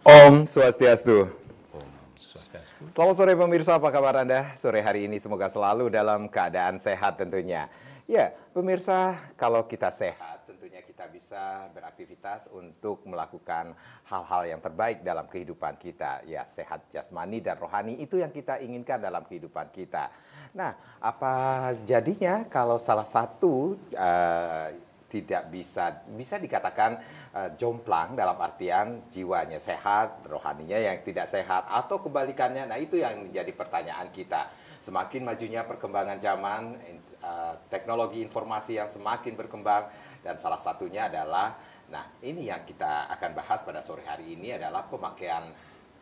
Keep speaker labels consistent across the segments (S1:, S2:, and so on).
S1: Om Swastiastu.
S2: Om Swastiastu.
S1: Selamat sore pemirsa, apa kabar Anda? Sore hari ini semoga selalu dalam keadaan sehat tentunya. Ya, pemirsa, kalau kita sehat tentunya kita bisa beraktivitas untuk melakukan hal-hal yang terbaik dalam kehidupan kita. Ya, sehat jasmani dan rohani itu yang kita inginkan dalam kehidupan kita. Nah, apa jadinya kalau salah satu tidak bisa dikatakan jomplang dalam artian jiwanya sehat, rohaninya yang tidak sehat, atau kebalikannya. Nah, itu yang menjadi pertanyaan kita. Semakin majunya perkembangan zaman, teknologi informasi yang semakin berkembang, dan salah satunya adalah, nah ini yang kita akan bahas pada sore hari ini adalah pemakaian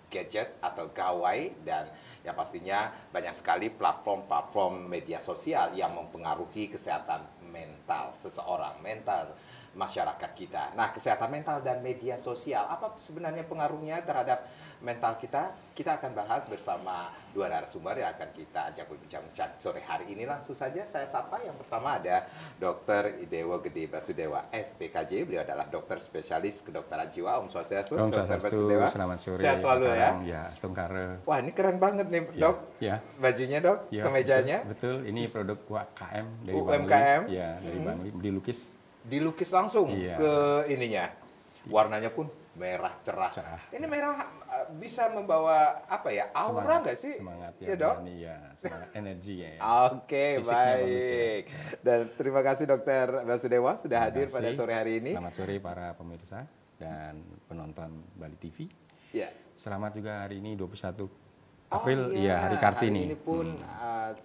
S1: gadget atau gawai, dan yang pastinya banyak sekali platform-platform media sosial yang mempengaruhi kesehatan mental seseorang, mental masyarakat kita. Nah, kesehatan mental dan media sosial, apa sebenarnya pengaruhnya terhadap mental kita? Kita akan bahas bersama dua narasumber yang akan kita ajak berbincang-bincang sore hari ini. Langsung saja saya sapa. Yang pertama ada Dr. Idewo Gede Basudewa, SPKJ. Beliau adalah dokter spesialis kedokteran jiwa. Om Swastiastu.
S2: Om Swastiastu. Selamat sore.
S1: Sehat selalu ya.
S2: Ya, Stungkare.
S1: Wah, ini keren banget nih, Dok.
S2: Ya.
S1: Bajunya, Dok,
S2: Ya,
S1: kemejanya.
S2: Betul, ini produk UMKM dari
S1: UMKM.
S2: Bangli. Ya, dari Bangli,
S1: Dilukis langsung
S2: Iya.
S1: ke ininya. Warnanya pun merah cerah. Ini merah bisa membawa apa ya? Aura nggak sih?
S2: Semangat
S1: ya,
S2: ya,
S1: Dok?
S2: ya, semangat energi ya.
S1: Oke,
S2: Fisiknya
S1: baik.
S2: bagus ya.
S1: Dan terima kasih Dokter Basudewa sudah
S2: Terima
S1: hadir pada
S2: kasih.
S1: sore hari ini.
S2: Selamat sore para pemirsa dan penonton Bali TV.
S1: Ya.
S2: Selamat juga hari ini 21 April,
S1: iya.
S2: ya Hari Kartini.
S1: Hari ini pun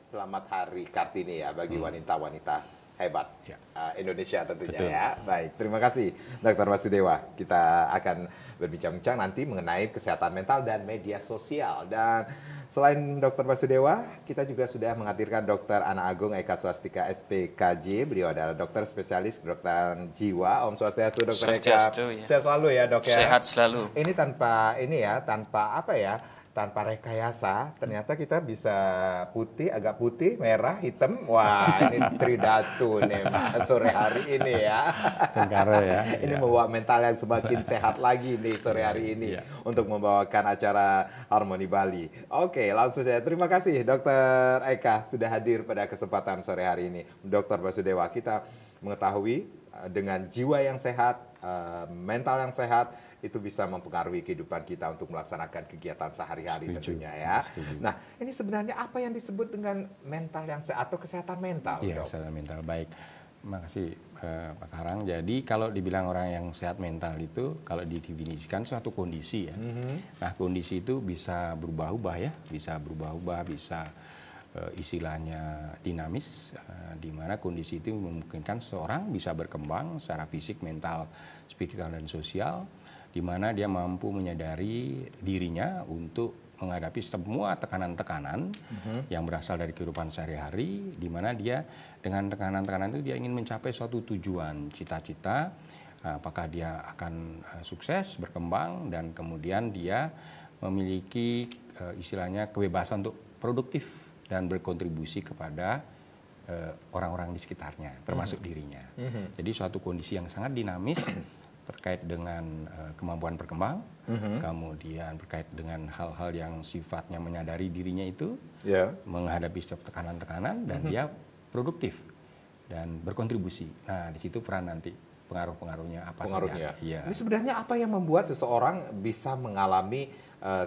S1: selamat Hari Kartini ya bagi wanita-wanita hebat
S2: Ya.
S1: Indonesia tentunya.
S2: Betul.
S1: Ya. Baik, terima kasih Dr. Basudewa. Kita akan berbincang-bincang nanti mengenai kesehatan mental dan media sosial. Dan selain Dr. Basudewa, kita juga sudah menghadirkan Dr. Ana Agung Eka Swastika SPKJ. Beliau adalah dokter spesialis kedokteran jiwa. Om Swastiastu, Dr. Eka.
S3: Swastiastu, ya.
S1: Sehat selalu ya, Dok ya.
S3: Sehat selalu.
S1: Ini tanpa apa ya? Tanpa rekayasa, ternyata kita bisa putih, agak putih, merah, hitam. Wah, ini tridatu nih sore hari ini ya.
S2: Stungkare ya.
S1: Ini membawa mental yang semakin sehat lagi nih sore hari ini untuk membawakan acara Harmoni Bali. Oke, langsung saja. Terima kasih Dr. Eka sudah hadir pada kesempatan sore hari ini. Dr. Basudewa, kita mengetahui dengan jiwa yang sehat, mental yang sehat, itu bisa mempengaruhi kehidupan kita untuk melaksanakan kegiatan sehari-hari tentunya ya. Nah, ini sebenarnya apa yang disebut dengan mental yang sehat atau kesehatan mental?
S2: Iya,
S1: Dok?
S2: kesehatan mental. Baik, terima kasih Pak Karang. Jadi kalau dibilang orang yang sehat mental itu, kalau didefinisikan suatu kondisi ya. Nah, kondisi itu bisa berubah-ubah ya, bisa berubah-ubah, bisa istilahnya dinamis, di mana kondisi itu memungkinkan seorang bisa berkembang secara fisik, mental, spiritual, dan sosial, di mana dia mampu menyadari dirinya untuk menghadapi semua tekanan-tekanan yang berasal dari kehidupan sehari-hari, di mana dia dengan tekanan-tekanan itu dia ingin mencapai suatu tujuan, cita-cita, apakah dia akan sukses, berkembang, dan kemudian dia memiliki istilahnya kebebasan untuk produktif dan berkontribusi kepada orang-orang di sekitarnya, termasuk dirinya. Jadi suatu kondisi yang sangat dinamis, terkait dengan kemampuan berkembang, kemudian terkait dengan hal-hal yang sifatnya menyadari dirinya itu, menghadapi setiap tekanan-tekanan, dan dia produktif dan berkontribusi. Nah, di situ peran nanti pengaruh-pengaruhnya apa saja. Ya.
S1: Ini sebenarnya apa yang membuat seseorang bisa mengalami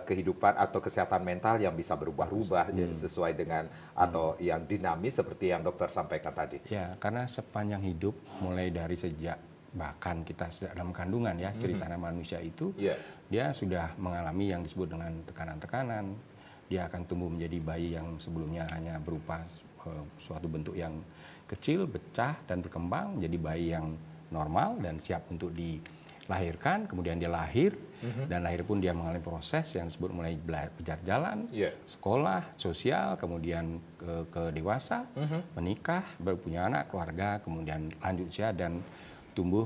S1: kehidupan atau kesehatan mental yang bisa berubah-ubah sesuai dengan atau yang dinamis seperti yang dokter sampaikan tadi?
S2: Ya, karena sepanjang hidup, mulai dari sejak bahkan kita dalam kandungan ya, cerita manusia itu, dia sudah mengalami yang disebut dengan tekanan-tekanan. Dia akan tumbuh menjadi bayi yang sebelumnya hanya berupa suatu bentuk yang kecil, pecah, dan berkembang menjadi bayi yang normal dan siap untuk dilahirkan. Kemudian dia lahir, dan lahir pun dia mengalami proses yang disebut mulai belajar jalan, sekolah, sosial, kemudian ke dewasa, menikah, berpunya anak, keluarga, kemudian lanjut usia, dan tumbuh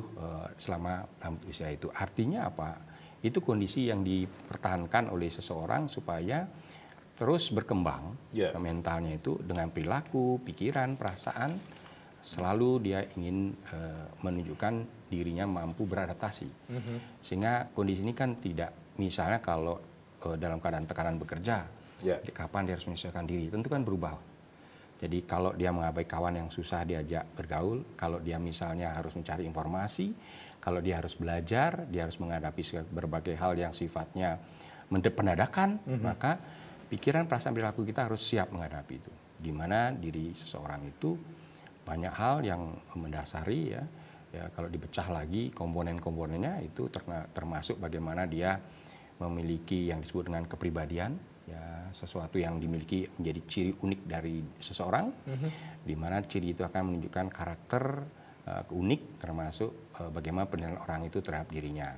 S2: selama usia itu. Artinya apa? Itu kondisi yang dipertahankan oleh seseorang supaya terus berkembang mentalnya itu dengan perilaku, pikiran, perasaan, selalu dia ingin menunjukkan dirinya mampu beradaptasi. Sehingga kondisi ini kan tidak misalnya kalau dalam keadaan tekanan bekerja, kapan dia harus menyesuaikan diri, tentu kan berubah. Jadi kalau dia mengabaikan kawan yang susah diajak bergaul, kalau dia misalnya harus mencari informasi, kalau dia harus belajar, dia harus menghadapi berbagai hal yang sifatnya pendadakan, maka pikiran, perasaan, perilaku kita harus siap menghadapi itu. Di mana diri seseorang itu banyak hal yang mendasari, ya kalau dipecah lagi komponen-komponennya itu termasuk bagaimana dia memiliki yang disebut dengan kepribadian, ya sesuatu yang dimiliki menjadi ciri unik dari seseorang, di mana ciri itu akan menunjukkan karakter unik, termasuk bagaimana penilaian orang itu terhadap dirinya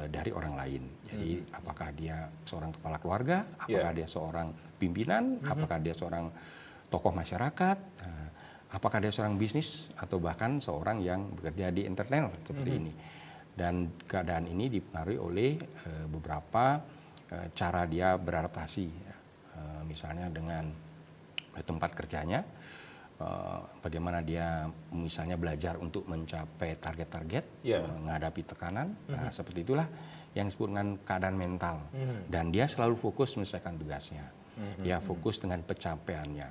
S2: dari orang lain. Jadi apakah dia seorang kepala keluarga, apakah dia seorang pimpinan, apakah dia seorang tokoh masyarakat, apakah dia seorang bisnis, atau bahkan seorang yang bekerja di entertainer seperti ini. Dan keadaan ini dipengaruhi oleh beberapa cara dia beradaptasi, misalnya dengan tempat kerjanya, bagaimana dia misalnya belajar untuk mencapai target-target, menghadapi tekanan, nah, seperti itulah yang disebut dengan keadaan mental. Dan dia selalu fokus menyelesaikan tugasnya, dia fokus dengan pencapaiannya,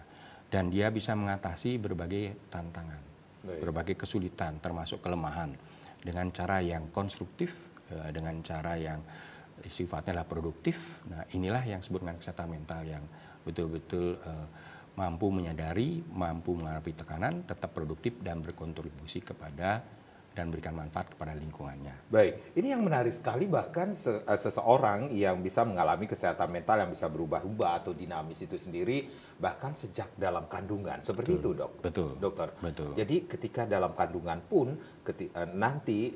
S2: dan dia bisa mengatasi berbagai tantangan, berbagai kesulitan, termasuk kelemahan, dengan cara yang konstruktif, dengan cara yang sifatnya adalah produktif. Nah, inilah yang disebut dengan kesehatan mental yang betul-betul mampu menyadari, mampu menghadapi tekanan, tetap produktif dan berkontribusi kepada dan berikan manfaat kepada lingkungannya.
S1: Baik, ini yang menarik sekali, bahkan seseorang yang bisa mengalami kesehatan mental yang bisa berubah-ubah atau dinamis itu sendiri bahkan sejak dalam kandungan. Seperti itu, Dok.
S2: Betul.
S1: Dokter.
S2: Betul.
S1: Jadi ketika dalam kandungan pun nanti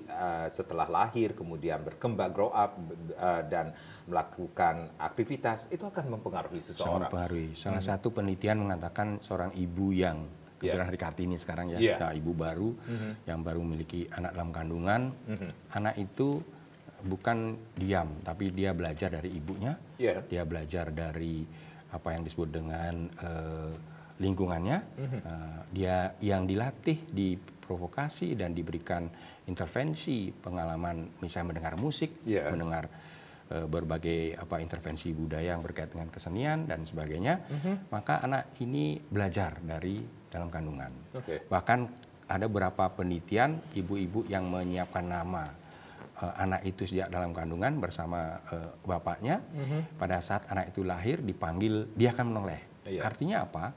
S1: setelah lahir kemudian berkembang, grow up dan melakukan aktivitas, itu akan mempengaruhi seseorang.
S2: Sangat mempengaruhi. Salah satu penelitian mengatakan seorang ibu yang kebetulan hari Kartini sekarang ya, kita ibu baru yang baru memiliki anak dalam kandungan, anak itu bukan diam, tapi dia belajar dari ibunya, dia belajar dari apa yang disebut dengan lingkungannya, dia yang dilatih, diprovokasi dan diberikan intervensi pengalaman, misalnya mendengar musik, mendengar berbagai intervensi budaya yang berkaitan dengan kesenian dan sebagainya, maka anak ini belajar dari dalam kandungan. Bahkan ada beberapa penelitian ibu-ibu yang menyiapkan nama anak itu sejak dalam kandungan bersama bapaknya. Pada saat anak itu lahir dipanggil, dia akan menoleh. Artinya apa?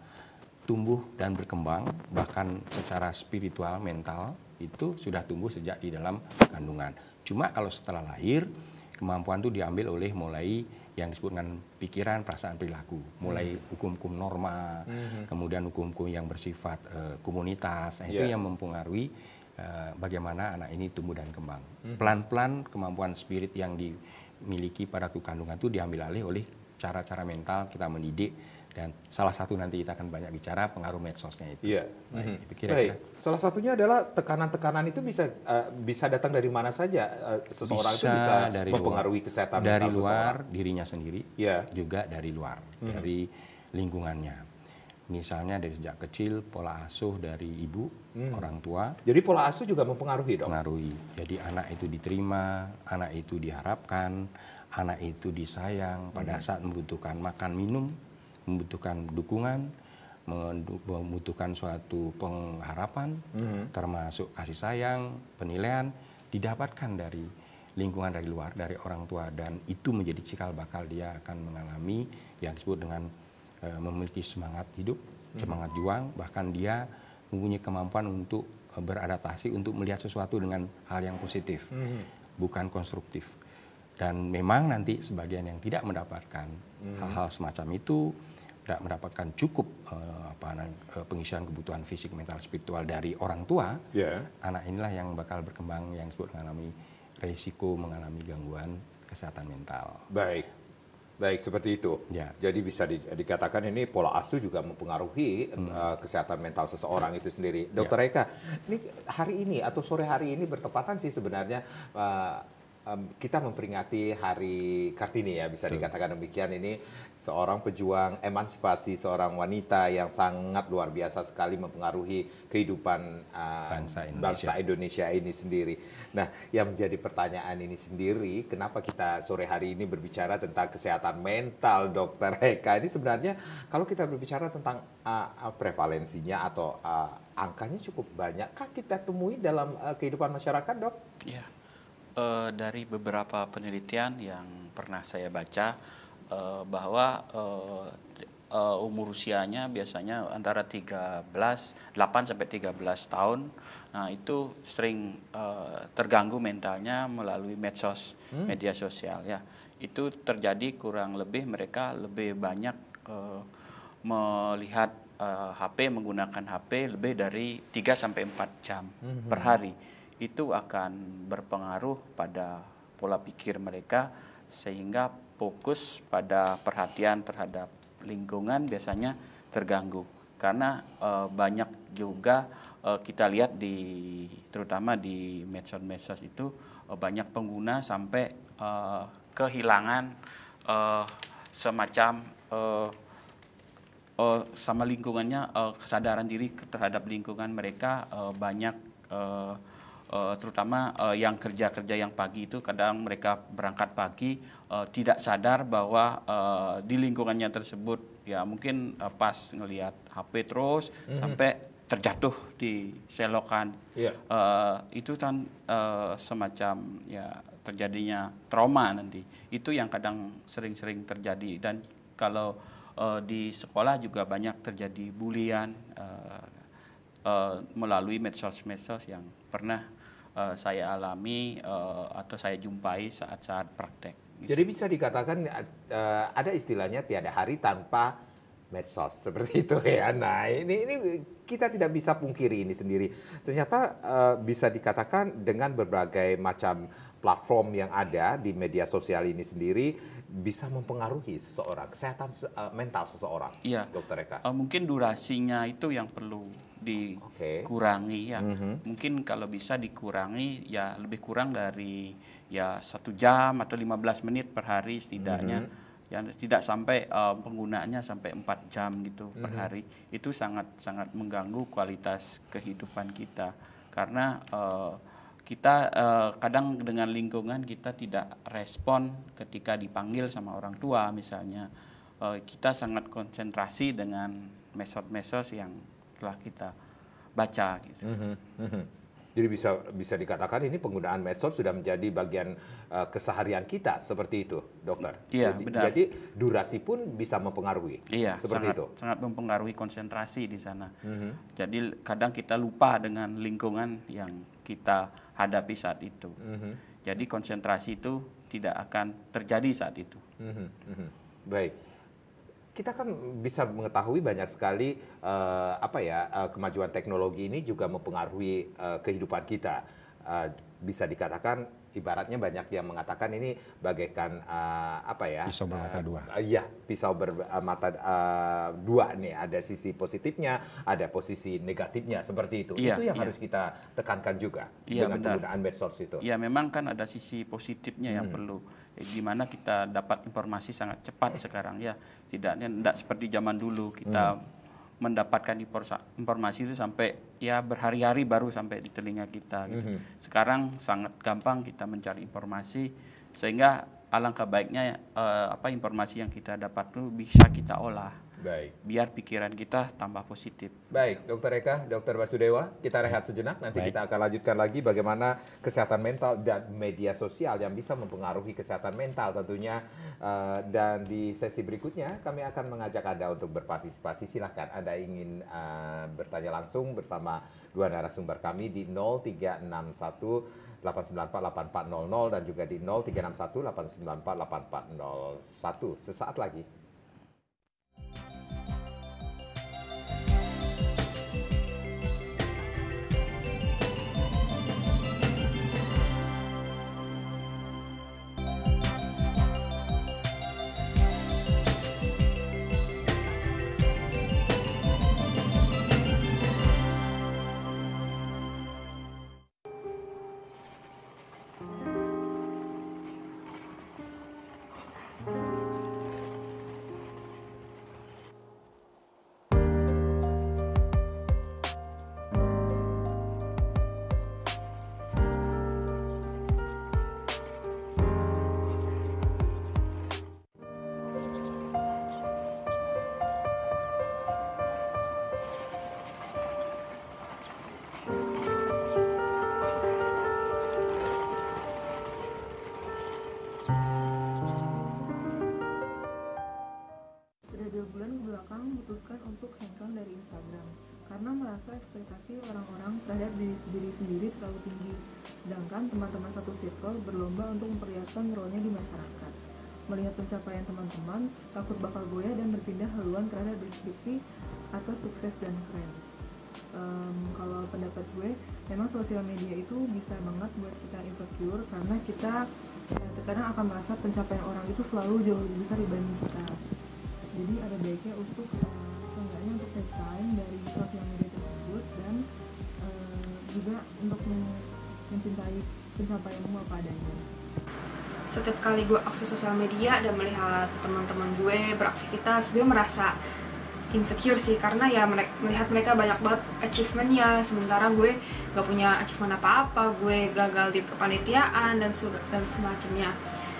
S2: Tumbuh dan berkembang, bahkan secara spiritual, mental itu sudah tumbuh sejak di dalam kandungan. Cuma kalau setelah lahir, kemampuan itu diambil oleh mulai yang disebut dengan pikiran, perasaan, perilaku. Mulai hukum-hukum norma, kemudian hukum-hukum yang bersifat komunitas. Nah, itu yang mempengaruhi bagaimana anak ini tumbuh dan kembang. Pelan-pelan kemampuan spirit yang dimiliki pada kandungan itu diambil alih oleh cara-cara mental kita mendidik. Dan salah satu nanti kita akan banyak bicara pengaruh medsosnya itu.
S1: Baik. Salah satunya adalah tekanan-tekanan itu bisa datang dari mana saja. Seseorang itu bisa mempengaruhi kesehatan mental
S2: dari luar
S1: seseorang.
S2: Dirinya sendiri, juga dari luar, dari lingkungannya. Misalnya dari sejak kecil pola asuh dari ibu, orang tua.
S1: Jadi pola asuh juga mempengaruhi, Dok?
S2: Mempengaruhi. Jadi anak itu diterima, anak itu diharapkan, anak itu disayang pada saat membutuhkan makan minum, membutuhkan dukungan, membutuhkan suatu pengharapan, termasuk kasih sayang, penilaian, didapatkan dari lingkungan dari luar, dari orang tua, dan itu menjadi cikal bakal dia akan mengalami yang disebut dengan memiliki semangat hidup, semangat juang, bahkan dia mempunyai kemampuan untuk beradaptasi, untuk melihat sesuatu dengan hal yang positif, bukan konstruktif. Dan memang nanti sebagian yang tidak mendapatkan hal-hal semacam itu, tidak mendapatkan cukup pengisian kebutuhan fisik, mental, spiritual dari orang tua, anak inilah yang bakal berkembang yang disebut mengalami resiko mengalami gangguan kesehatan mental.
S1: Baik seperti itu. Jadi bisa dikatakan ini pola asuh juga mempengaruhi kesehatan mental seseorang itu sendiri. Dokter Eka, ini hari ini atau sore hari ini bertepatan sih sebenarnya kita memperingati Hari Kartini ya, bisa dikatakan demikian ini. seorang pejuang emansipasi, seorang wanita yang sangat luar biasa sekali mempengaruhi kehidupan bangsa Indonesia ini sendiri. Nah, yang menjadi pertanyaan ini sendiri, kenapa kita sore hari ini berbicara tentang kesehatan mental, Dokter Eka? Ini sebenarnya kalau kita berbicara tentang prevalensinya atau angkanya cukup banyak, kah kita temui dalam kehidupan masyarakat, Dok?
S3: Ya, dari beberapa penelitian yang pernah saya baca, bahwa umur usianya biasanya antara 8 sampai 13 tahun. Nah, itu sering terganggu mentalnya melalui medsos, media sosial ya. Itu terjadi kurang lebih mereka lebih banyak melihat HP, menggunakan HP lebih dari 3 sampai 4 jam per hari. Itu akan berpengaruh pada pola pikir mereka sehingga fokus pada perhatian terhadap lingkungan biasanya terganggu. Karena banyak juga kita lihat terutama di medsos-medsos itu banyak pengguna sampai kehilangan semacam sama lingkungannya, kesadaran diri terhadap lingkungan mereka. Banyak terutama yang kerja-kerja yang pagi itu kadang mereka berangkat pagi tidak sadar bahwa di lingkungannya tersebut ya mungkin pas ngelihat HP terus sampai terjatuh di selokan. Itu kan semacam ya terjadinya trauma nanti. Itu yang kadang sering-sering terjadi. Dan kalau di sekolah juga banyak terjadi bulian melalui medsos-medsos yang pernah saya alami atau saya jumpai saat-saat praktek.
S1: Gitu. Jadi bisa dikatakan ada istilahnya tiada hari tanpa medsos seperti itu ya. Nah ini kita tidak bisa pungkiri ini sendiri. Ternyata bisa dikatakan dengan berbagai macam platform yang ada di media sosial ini sendiri bisa mempengaruhi seseorang, kesehatan mental seseorang.
S3: Iya,
S1: Dokter Eka.
S3: Mungkin durasinya itu yang perlu dikurangi ya. Mungkin kalau bisa dikurangi ya lebih kurang dari ya 1 jam atau 15 menit per hari setidaknya. Ya tidak sampai penggunaannya sampai 4 jam gitu per hari. Itu sangat mengganggu kualitas kehidupan kita. Karena kita kadang dengan lingkungan kita tidak respon ketika dipanggil sama orang tua misalnya. Kita sangat konsentrasi dengan medsos-medsos yang telah kita baca gitu.
S1: Jadi bisa dikatakan ini penggunaan medsos sudah menjadi bagian keseharian kita seperti itu, Dokter.
S3: Iya, benar.
S1: Jadi durasi pun bisa mempengaruhi.
S3: Iya,
S1: seperti itu.
S3: Sangat mempengaruhi konsentrasi di sana. Jadi kadang kita lupa dengan lingkungan yang kita hadapi saat itu. Jadi konsentrasi itu tidak akan terjadi saat itu.
S1: Baik. Kita kan bisa mengetahui banyak sekali kemajuan teknologi ini juga mempengaruhi kehidupan kita. Bisa dikatakan ibaratnya banyak yang mengatakan ini bagaikan
S2: pisau bermata dua.
S1: Iya, pisau bermata dua nih. Ada sisi positifnya, ada posisi negatifnya seperti itu. Itu yang harus kita tekankan juga dengan penggunaan medsos itu.
S3: Iya, memang kan ada sisi positifnya yang perlu. Di mana kita dapat informasi sangat cepat sekarang ya. Tidak seperti zaman dulu kita mendapatkan informasi itu sampai ya berhari-hari baru sampai di telinga kita gitu. Sekarang sangat gampang kita mencari informasi sehingga alangkah baiknya informasi yang kita dapat itu bisa kita olah.
S1: Baik.
S3: Biar pikiran kita tambah positif.
S1: Baik, Dokter Eka, Dokter Basudewa, kita rehat sejenak. Nanti kita akan lanjutkan lagi bagaimana kesehatan mental dan media sosial yang bisa mempengaruhi kesehatan mental tentunya. Dan di sesi berikutnya kami akan mengajak Anda untuk berpartisipasi. Silahkan Anda ingin bertanya langsung bersama dua narasumber kami di 0361 894 8400 dan juga di 0361 894 8401. Sesaat lagi.
S4: orang memutuskan untuk hengkang dari Instagram karena merasa ekspektasi orang-orang terhadap diri sendiri terlalu tinggi, sedangkan teman-teman satu circle berlomba untuk memperlihatkan role-nya di masyarakat. Melihat pencapaian teman-teman, takut bakal goyah dan berpindah haluan terhadap deskripsi atau sukses dan keren. Kalau pendapat gue, memang sosial media itu bisa banget buat kita insecure karena kita terkadang akan merasa pencapaian orang itu selalu jauh lebih besar dibanding kita. Jadi ada baiknya untuk seenggaknya untuk take time dari sosial media tersebut dan juga untuk mencintai pencapaianmu apa adanya.
S5: Setiap kali gue akses sosial media dan melihat teman-teman gue beraktivitas, gue merasa insecure sih, karena ya melihat mereka banyak banget achievementnya, sementara gue gak punya achievement apa-apa, gue gagal di kepanitiaan dan semacamnya.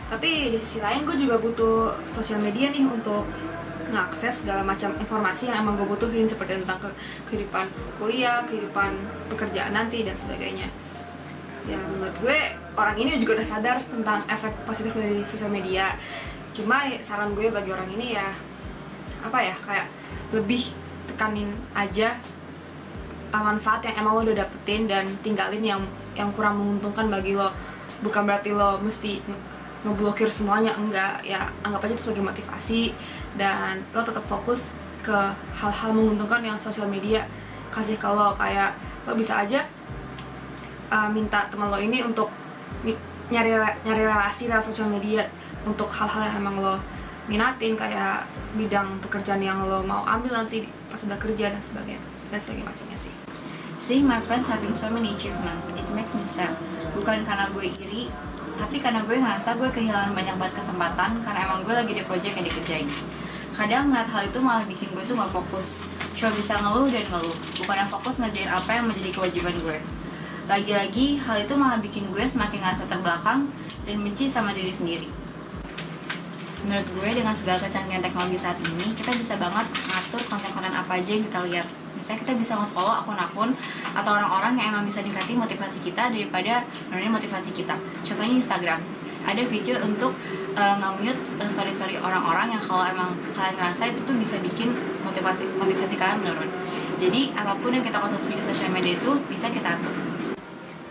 S5: Tapi di sisi lain gue juga butuh sosial media nih untuk mengakses segala macam informasi yang emang gue butuhin, seperti tentang kehidupan kuliah, kehidupan pekerjaan nanti dan sebagainya. Ya menurut gue orang ini juga udah sadar tentang efek positif dari sosial media. Cuma saran gue bagi orang ini ya kayak lebih tekanin aja manfaat yang emang lo udah dapetin dan tinggalin yang kurang menguntungkan bagi lo. Bukan berarti lo mesti ngeblokir semuanya, enggak, ya anggap aja itu sebagai motivasi dan lo tetap fokus ke hal-hal menguntungkan yang sosial media kasih ke lo. Kayak lo bisa aja minta teman lo ini untuk nyari relasi lewat sosial media untuk hal-hal yang emang lo minatin, kayak bidang pekerjaan yang lo mau ambil nanti pas udah kerja dan sebagainya macamnya sih.
S6: Seeing my friends having so many achievements, it makes me sad. Bukan karena gue iri, tapi karena gue ngerasa gue kehilangan banyak banget kesempatan karena emang gue lagi di project yang dikerjain. Kadang ngeliat hal itu malah bikin gue tuh gak fokus, cuma bisa ngeluh dan ngeluh, bukannya fokus ngerjain apa yang menjadi kewajiban gue. Lagi-lagi, hal itu malah bikin gue semakin ngerasa terbelakang dan benci sama diri sendiri. Menurut gue, dengan segala kecanggihan teknologi saat ini, kita bisa banget ngatur konten-konten apa aja yang kita lihat. Misalnya kita bisa nge-follow akun-akun atau orang-orang yang emang bisa ningkatin motivasi kita daripada nurunin motivasi kita. Contohnya Instagram. Ada fitur untuk nge-mute story-story orang-orang yang kalau emang kalian ngerasa itu tuh bisa bikin motivasi kalian menurun. Jadi, apapun yang kita konsumsi di sosial media itu bisa kita atur.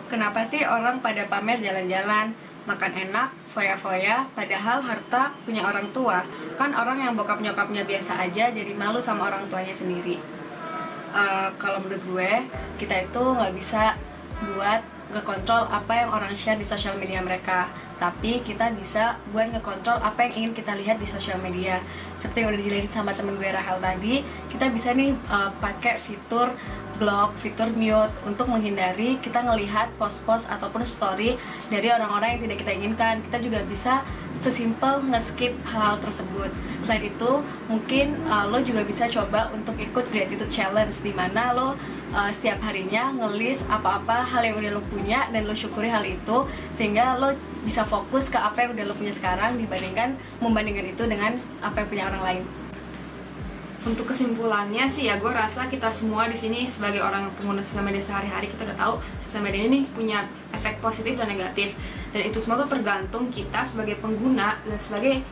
S7: Kenapa sih orang pada pamer jalan-jalan, makan enak, foya-foya, padahal harta punya orang tua? Kan orang yang bokap-nyokapnya biasa aja jadi malu sama orang tuanya sendiri. Kalau menurut gue, kita itu nggak bisa buat ngekontrol apa yang orang share di sosial media mereka, tapi kita bisa buat ngekontrol apa yang ingin kita lihat di sosial media. Seperti yang udah dijelasin sama temen gue Rahel tadi, kita bisa nih pakai fitur block, fitur mute untuk menghindari kita ngelihat post-post ataupun story dari orang-orang yang tidak kita inginkan. Kita juga bisa sesimpel nge-skip hal-hal tersebut. Selain itu, mungkin lo juga bisa coba untuk ikut gratitude challenge, di mana lo setiap harinya nge-list apa-apa hal yang udah lo punya dan lo syukuri hal itu, sehingga lo bisa fokus ke apa yang udah lo punya sekarang membandingkan itu dengan apa yang punya orang lain.
S5: Untuk kesimpulannya sih ya, gue rasa kita semua di sini sebagai orang pengguna sosial media sehari-hari, kita udah tahu sosial media ini punya efek positif dan negatif, dan itu semua tuh tergantung kita sebagai pengguna dan sebagai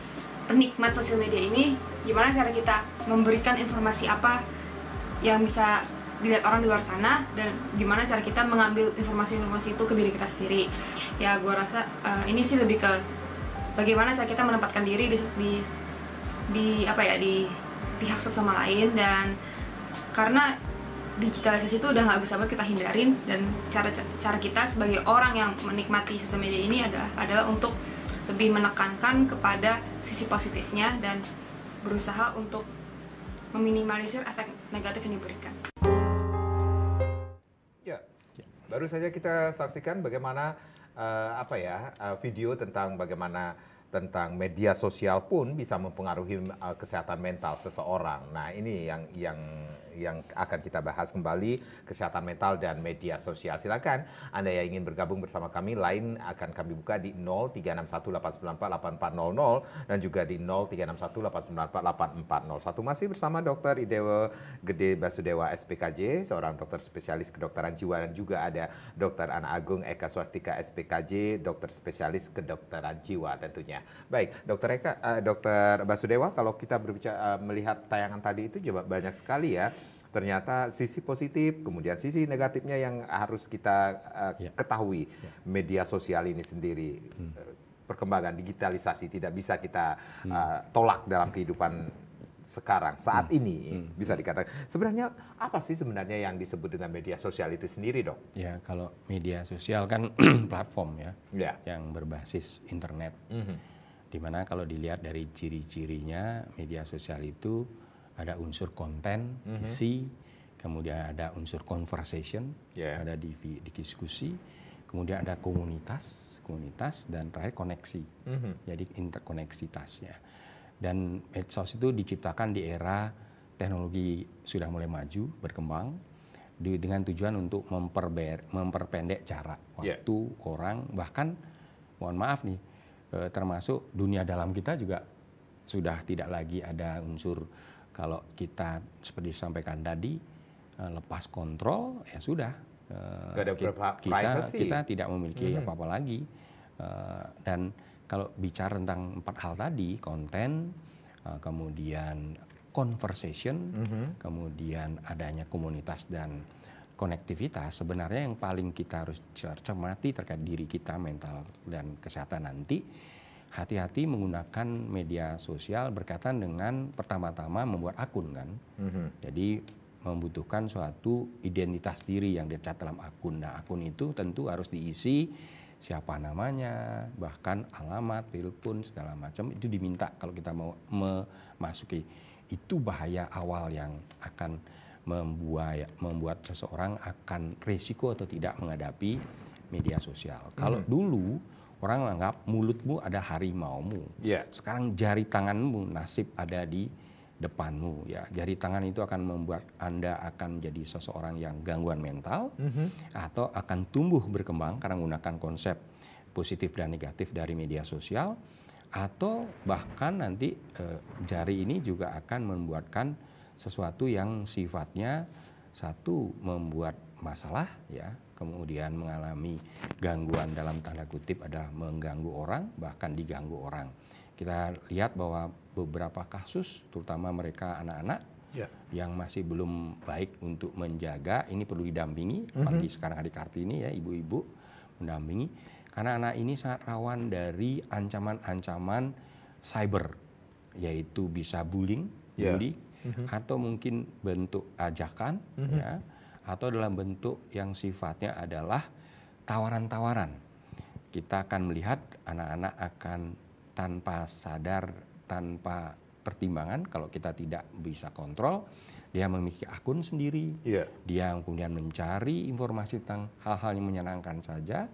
S5: penikmat sosial media ini, gimana cara kita memberikan informasi apa yang bisa dilihat orang di luar sana, dan gimana cara kita mengambil informasi-informasi itu ke diri kita sendiri. Ya gue rasa ini sih lebih ke bagaimana cara kita menempatkan diri di pihak satu sama lain, dan karena digitalisasi itu udah nggak bisa banget kita hindarin, dan cara kita sebagai orang yang menikmati sosial media ini adalah untuk lebih menekankan kepada sisi positifnya dan berusaha untuk meminimalisir efek negatif yang diberikan.
S1: Ya, baru saja kita saksikan bagaimana video tentang bagaimana tentang media sosial pun bisa mempengaruhi kesehatan mental seseorang. Nah, ini yang akan kita bahas kembali, kesehatan mental dan media sosial. Silakan Anda yang ingin bergabung bersama kami, line akan kami buka di 0361894800 dan juga di 0361894841. Masih bersama Dr. Idewo Gede Basudewa SPKJ, seorang dokter spesialis kedokteran jiwa, dan juga ada Dr. Ana Agung Eka Swastika SPKJ, dokter spesialis kedokteran jiwa tentunya. Baik, Dokter Eka, Dokter Basudewa, kalau kita berbicara melihat tayangan tadi itu juga banyak sekali ya. Ternyata sisi positif, kemudian sisi negatifnya yang harus kita ketahui. Media sosial ini sendiri, perkembangan digitalisasi tidak bisa kita tolak dalam kehidupan sekarang, saat ini bisa dikatakan. Sebenarnya apa sih sebenarnya yang disebut dengan media sosial itu sendiri, Dok?
S2: Ya, kalau media sosial kan platform yang berbasis internet. Dimana kalau dilihat dari ciri-cirinya media sosial itu ada unsur konten, isi, kemudian ada unsur conversation, ada di diskusi, kemudian ada komunitas, dan terakhir koneksi. Jadi interkoneksitasnya. Dan medsos itu diciptakan di era teknologi sudah mulai maju, berkembang, dengan tujuan untuk memperpendek jarak waktu orang, bahkan mohon maaf nih, termasuk dunia dalam kita juga sudah tidak lagi ada unsur. Kalau kita seperti disampaikan tadi, lepas kontrol, ya sudah, kita tidak memiliki apa-apa lagi. Dan kalau bicara tentang 4 hal tadi, konten, kemudian conversation, kemudian adanya komunitas dan konektivitas, sebenarnya yang paling kita harus cermati terkait diri kita, mental dan kesehatan nanti, hati-hati menggunakan media sosial berkaitan dengan pertama-tama membuat akun kan. Jadi membutuhkan suatu identitas diri yang dicatat dalam akun. Nah, akun itu tentu harus diisi siapa namanya, bahkan alamat, telepon, segala macam itu diminta kalau kita mau memasuki. Itu bahaya awal yang akan membuat seseorang akan resiko atau tidak menghadapi media sosial. Kalau dulu orang menganggap mulutmu ada harimaumu. Sekarang jari tanganmu nasib ada di depanmu. Ya, jari tangan itu akan membuat Anda akan menjadi seseorang yang gangguan mental atau akan tumbuh berkembang karena menggunakan konsep positif dan negatif dari media sosial, atau bahkan nanti jari ini juga akan membuatkan sesuatu yang sifatnya satu membuat masalah ya, kemudian mengalami gangguan dalam tanda kutip adalah mengganggu orang, bahkan diganggu orang. Kita lihat bahwa beberapa kasus, terutama mereka anak-anak yang masih belum baik untuk menjaga, ini perlu didampingi, apalagi sekarang adik Kartini ya, ibu-ibu mendampingi, karena anak ini sangat rawan dari ancaman-ancaman cyber, yaitu bisa bullying, atau mungkin bentuk ajakan, ya, atau dalam bentuk yang sifatnya adalah tawaran-tawaran. Kita akan melihat anak-anak akan tanpa sadar, tanpa pertimbangan, kalau kita tidak bisa kontrol, dia memiliki akun sendiri, dia kemudian mencari informasi tentang hal-hal yang menyenangkan saja,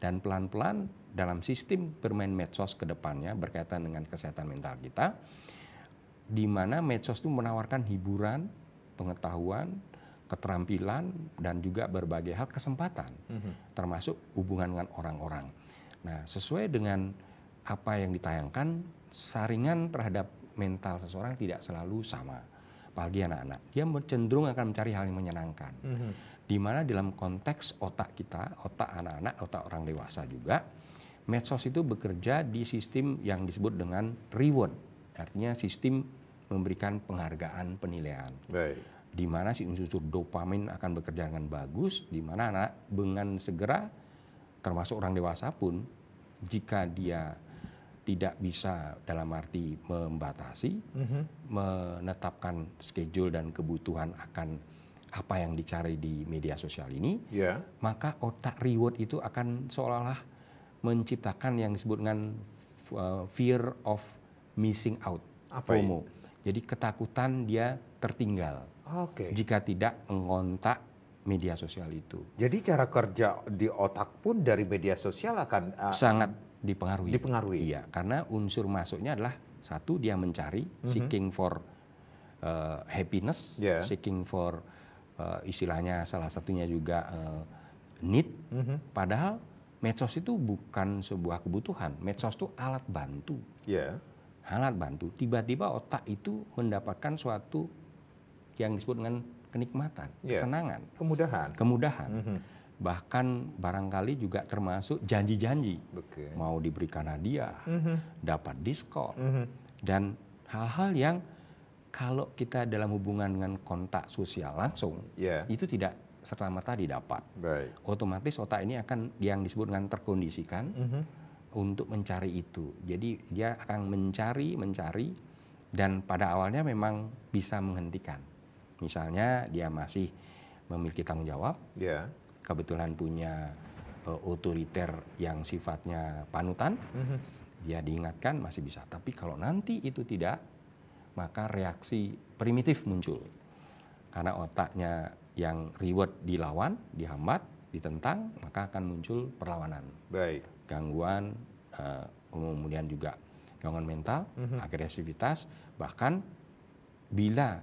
S2: dan pelan-pelan dalam sistem bermain medsos ke depannya berkaitan dengan kesehatan mental kita, di mana medsos itu menawarkan hiburan, pengetahuan, keterampilan, dan juga berbagai hal kesempatan, termasuk hubungan dengan orang-orang. Nah, sesuai dengan apa yang ditayangkan, saringan terhadap mental seseorang tidak selalu sama, apalagi anak-anak. Dia cenderung akan mencari hal yang menyenangkan. Di mana dalam konteks otak kita, otak anak-anak, otak orang dewasa juga, medsos itu bekerja di sistem yang disebut dengan reward, artinya sistem memberikan penghargaan, penilaian. Di mana si unsur dopamin akan bekerja dengan bagus, di mana anak dengan segera, termasuk orang dewasa pun, jika dia tidak bisa dalam arti membatasi, menetapkan schedule dan kebutuhan akan apa yang dicari di media sosial ini, maka otak reward itu akan seolah-olah menciptakan yang disebut dengan fear of missing out, FOMO. Jadi ketakutan dia tertinggal jika tidak mengontak media sosial itu.
S1: Jadi cara kerja di otak pun dari media sosial akan
S2: sangat dipengaruhi.
S1: Iya,
S2: karena unsur masuknya adalah satu, dia mencari, seeking for happiness, seeking for istilahnya salah satunya juga need. Padahal medsos itu bukan sebuah kebutuhan, medsos itu alat bantu. Alat bantu. Tiba-tiba otak itu mendapatkan suatu yang disebut dengan kenikmatan, kesenangan, kemudahan. bahkan barangkali juga termasuk janji-janji. Mau diberikan hadiah, dapat diskon, dan hal-hal yang kalau kita dalam hubungan dengan kontak sosial langsung, itu tidak serta-merta didapat. Otomatis otak ini akan yang disebut dengan terkondisikan untuk mencari itu. Jadi dia akan mencari, dan pada awalnya memang bisa menghentikan. Misalnya dia masih memiliki tanggung jawab, kebetulan punya otoriter yang sifatnya panutan, dia diingatkan masih bisa. Tapi kalau nanti itu tidak, maka reaksi primitif muncul. Karena otaknya yang reward dilawan, dihambat, ditentang, maka akan muncul perlawanan. Gangguan, kemudian juga gangguan mental, agresivitas, bahkan bila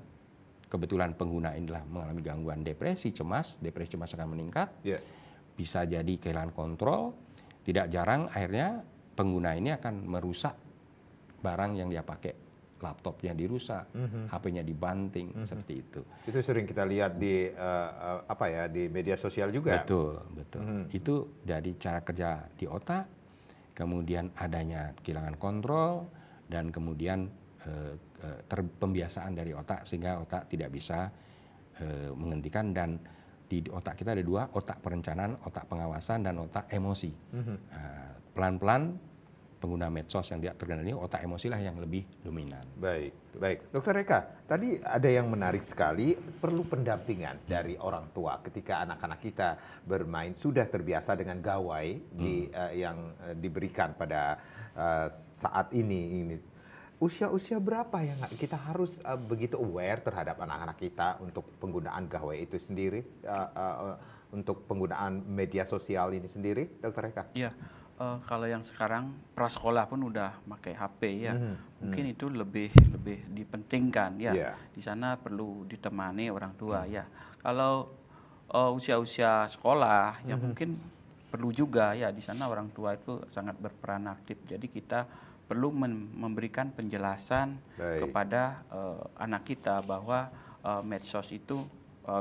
S2: kebetulan pengguna inilah mengalami gangguan depresi cemas akan meningkat, bisa jadi kehilangan kontrol. Tidak jarang akhirnya pengguna ini akan merusak barang yang dia pakai, laptopnya dirusak, HP-nya dibanting, seperti itu.
S1: Itu sering kita lihat di di media sosial juga.
S2: Betul. Itu dari cara kerja di otak, kemudian adanya kehilangan kontrol, dan kemudian pembiasaan dari otak sehingga otak tidak bisa menghentikan. Dan di otak kita ada dua, otak perencanaan, otak pengawasan, dan otak emosi. Pelan-pelan pengguna medsos yang tidak terkendali, otak emosi lah yang lebih dominan.
S1: Baik. Dr. Eka, tadi ada yang menarik sekali, perlu pendampingan dari orang tua ketika anak-anak kita bermain sudah terbiasa dengan gawai yang diberikan pada saat ini. Usia berapa yang kita harus begitu aware terhadap anak-anak kita untuk penggunaan gawai itu sendiri, untuk penggunaan media sosial ini sendiri, Dr. Eka?
S3: Iya. Kalau yang sekarang prasekolah pun udah pakai HP ya, mungkin itu lebih dipentingkan ya. Di sana perlu ditemani orang tua ya. Kalau usia-usia sekolah ya mungkin perlu juga ya, di sana orang tua itu sangat berperan aktif. Jadi kita perlu memberikan penjelasan kepada anak kita bahwa medsos itu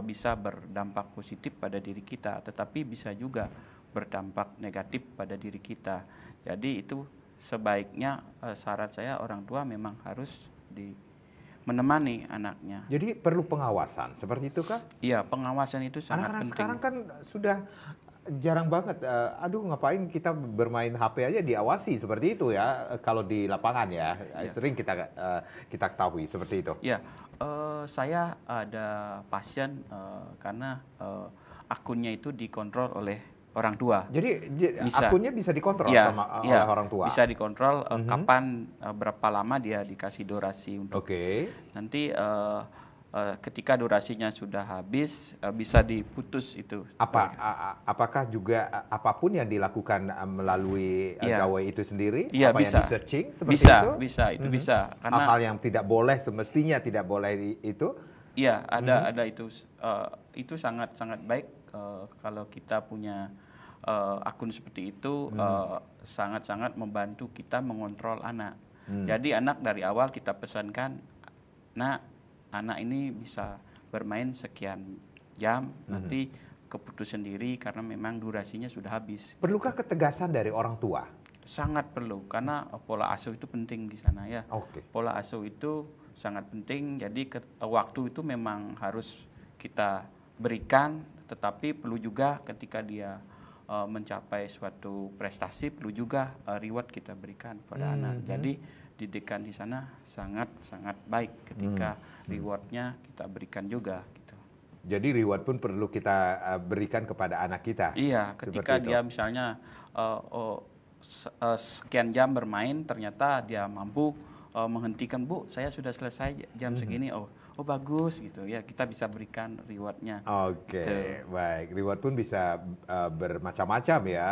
S3: bisa berdampak positif pada diri kita, tetapi bisa juga berdampak negatif pada diri kita. Jadi itu sebaiknya syarat saya orang tua memang harus menemani anaknya.
S1: Jadi perlu pengawasan, seperti itu kah?
S3: Iya, pengawasan itu sangat
S1: penting.
S3: Sekarang
S1: kan sudah jarang banget, ngapain kita bermain HP aja diawasi seperti itu ya, kalau di lapangan ya. Sering kita ketahui seperti itu.
S3: Iya, saya ada pasien karena akunnya itu dikontrol oleh orang tua.
S1: Jadi akunnya bisa dikontrol oleh orang tua?
S3: Bisa dikontrol kapan, berapa lama dia dikasih durasi untuk. Nanti ketika durasinya sudah habis, bisa diputus itu.
S1: Apakah juga apapun yang dilakukan melalui gawai itu sendiri?
S3: Apa
S1: bisa. Yang di-searching seperti itu?
S3: Bisa.
S1: Karena hal yang tidak boleh, semestinya tidak boleh itu?
S3: Iya, ada itu. Itu sangat baik kalau kita punya akun seperti itu, sangat membantu kita mengontrol anak. Jadi anak dari awal kita pesankan, anak ini bisa bermain sekian jam, nanti keputus sendiri karena memang durasinya sudah habis.
S1: Perlukah ketegasan dari orang tua?
S3: Sangat perlu, karena pola asuh itu penting di sana ya. Pola asuh itu sangat penting, jadi waktu itu memang harus kita berikan, tetapi perlu juga ketika dia mencapai suatu prestasi, perlu juga reward kita berikan pada anak. Jadi didikan di sana sangat baik ketika rewardnya kita berikan juga. Gitu.
S1: Jadi reward pun perlu kita berikan kepada anak kita.
S3: Iya, ketika dia misalnya sekian jam bermain, ternyata dia mampu menghentikan, Bu, saya sudah selesai jam segini. Oh bagus gitu ya, kita bisa berikan rewardnya.
S1: Baik, reward pun bisa bermacam-macam ya.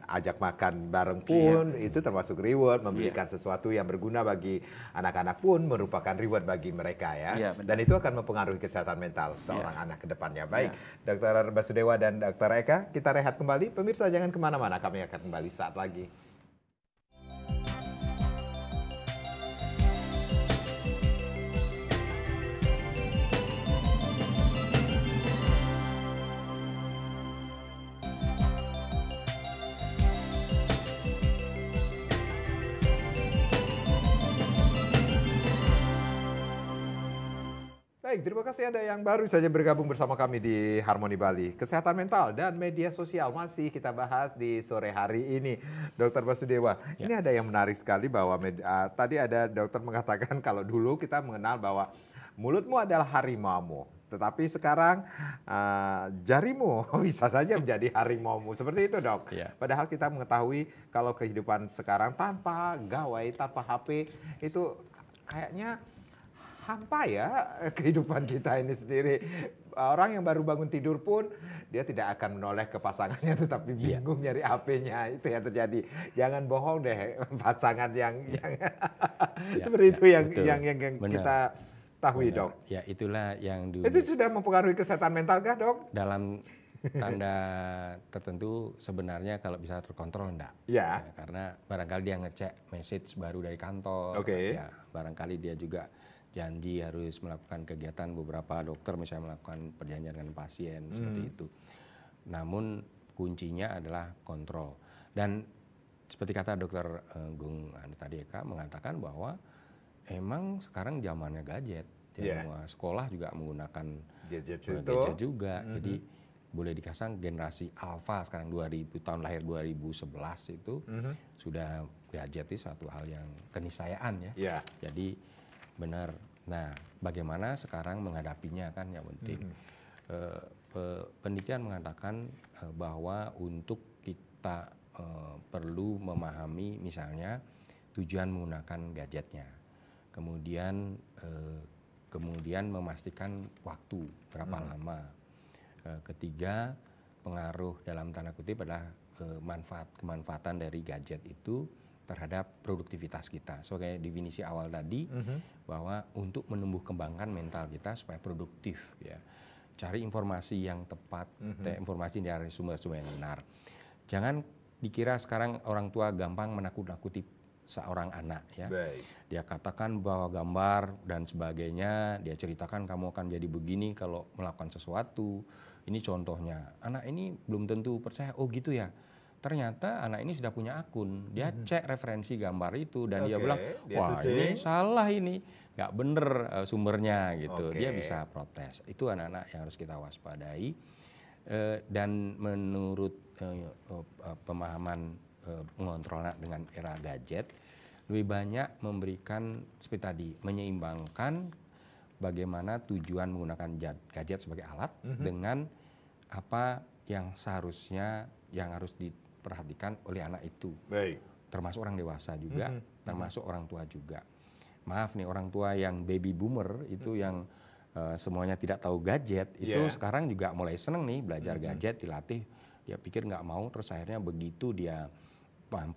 S1: Ajak makan bareng pun itu termasuk reward, memberikan sesuatu yang berguna bagi anak-anak pun merupakan reward bagi mereka ya. Dan itu akan mempengaruhi kesehatan mental seorang anak ke depannya. Baik, Dr. Basudewa dan Dr. Eka, kita rehat kembali. Pemirsa jangan kemana-mana, kami akan kembali saat lagi. Baik, terima kasih Anda yang baru saja bergabung bersama kami di Harmoni Bali. Kesehatan mental dan media sosial masih kita bahas di sore hari ini. Dr. Basudewa, ini ada yang menarik sekali bahwa tadi ada dokter mengatakan kalau dulu kita mengenal bahwa mulutmu adalah harimaumu. Tetapi sekarang jarimu bisa saja menjadi harimaumu. Seperti itu, Dok. Padahal kita mengetahui kalau kehidupan sekarang tanpa gawai, tanpa HP itu kayaknya hampa ya kehidupan kita ini sendiri. Orang yang baru bangun tidur pun dia tidak akan menoleh ke pasangannya tetapi bingung nyari HP-nya. Itu yang terjadi. Jangan bohong deh pasangan yang seperti itu yang kita tahu, Dok.
S2: Ya, itulah yang
S1: itu sudah mempengaruhi kesehatan mental kah, Dok?
S2: Dalam tanda tertentu sebenarnya kalau bisa terkontrol enggak.
S1: Ya.
S2: Karena barangkali dia ngecek message baru dari kantor. Ya, barangkali dia juga janji harus melakukan kegiatan, beberapa dokter misalnya melakukan perjanjian dengan pasien seperti itu. Namun kuncinya adalah kontrol. Dan seperti kata Dokter Gung tadi mengatakan bahwa emang sekarang zamannya gadget. Semua sekolah juga menggunakan gadget juga. Jadi boleh dikasang generasi alpha sekarang 2000 tahun lahir 2011 itu sudah gadget itu satu hal yang keniscayaan ya. Jadi benar. Nah, bagaimana sekarang menghadapinya kan yang penting. Penelitian mengatakan bahwa untuk kita perlu memahami misalnya tujuan menggunakan gadgetnya. Kemudian memastikan waktu berapa lama. Ketiga, pengaruh dalam tanda kutip adalah kemanfaatan dari gadget itu terhadap produktivitas kita. Sebagai definisi awal tadi bahwa untuk menumbuh kembangkan mental kita supaya produktif ya. Cari informasi yang tepat, informasi dari sumber-sumber yang benar. Jangan dikira sekarang orang tua gampang menakut-nakuti seorang anak ya. Dia katakan bahwa gambar dan sebagainya, dia ceritakan kamu akan jadi begini kalau melakukan sesuatu. Ini contohnya. Anak ini belum tentu percaya, oh gitu ya. Ternyata anak ini sudah punya akun, dia cek referensi gambar itu dan dia bilang, wah ini salah ini, nggak bener sumbernya gitu. Dia bisa protes. Itu anak-anak yang harus kita waspadai. Dan menurut pemahaman mengontrol anak dengan era gadget, lebih banyak memberikan seperti tadi, menyeimbangkan bagaimana tujuan menggunakan gadget sebagai alat dengan apa yang seharusnya yang harus diperhatikan oleh anak itu. Termasuk orang dewasa juga, termasuk orang tua juga. Maaf nih orang tua yang baby boomer itu yang semuanya tidak tahu gadget, itu sekarang juga mulai seneng nih belajar gadget, dilatih. Dia pikir nggak mau, terus akhirnya begitu dia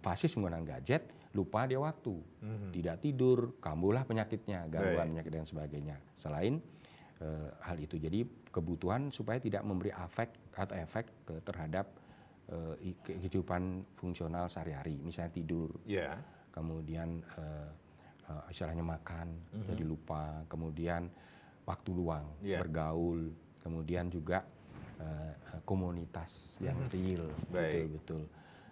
S2: fasis menggunakan gadget, lupa dia waktu. Tidak tidur, kambuhlah penyakitnya, gangguan penyakit dan sebagainya. Selain hal itu, jadi kebutuhan supaya tidak memberi efek terhadap kehidupan fungsional sehari-hari, misalnya tidur, kemudian istilahnya makan, jadi lupa, kemudian waktu luang, bergaul, kemudian juga komunitas yang real, betul-betul,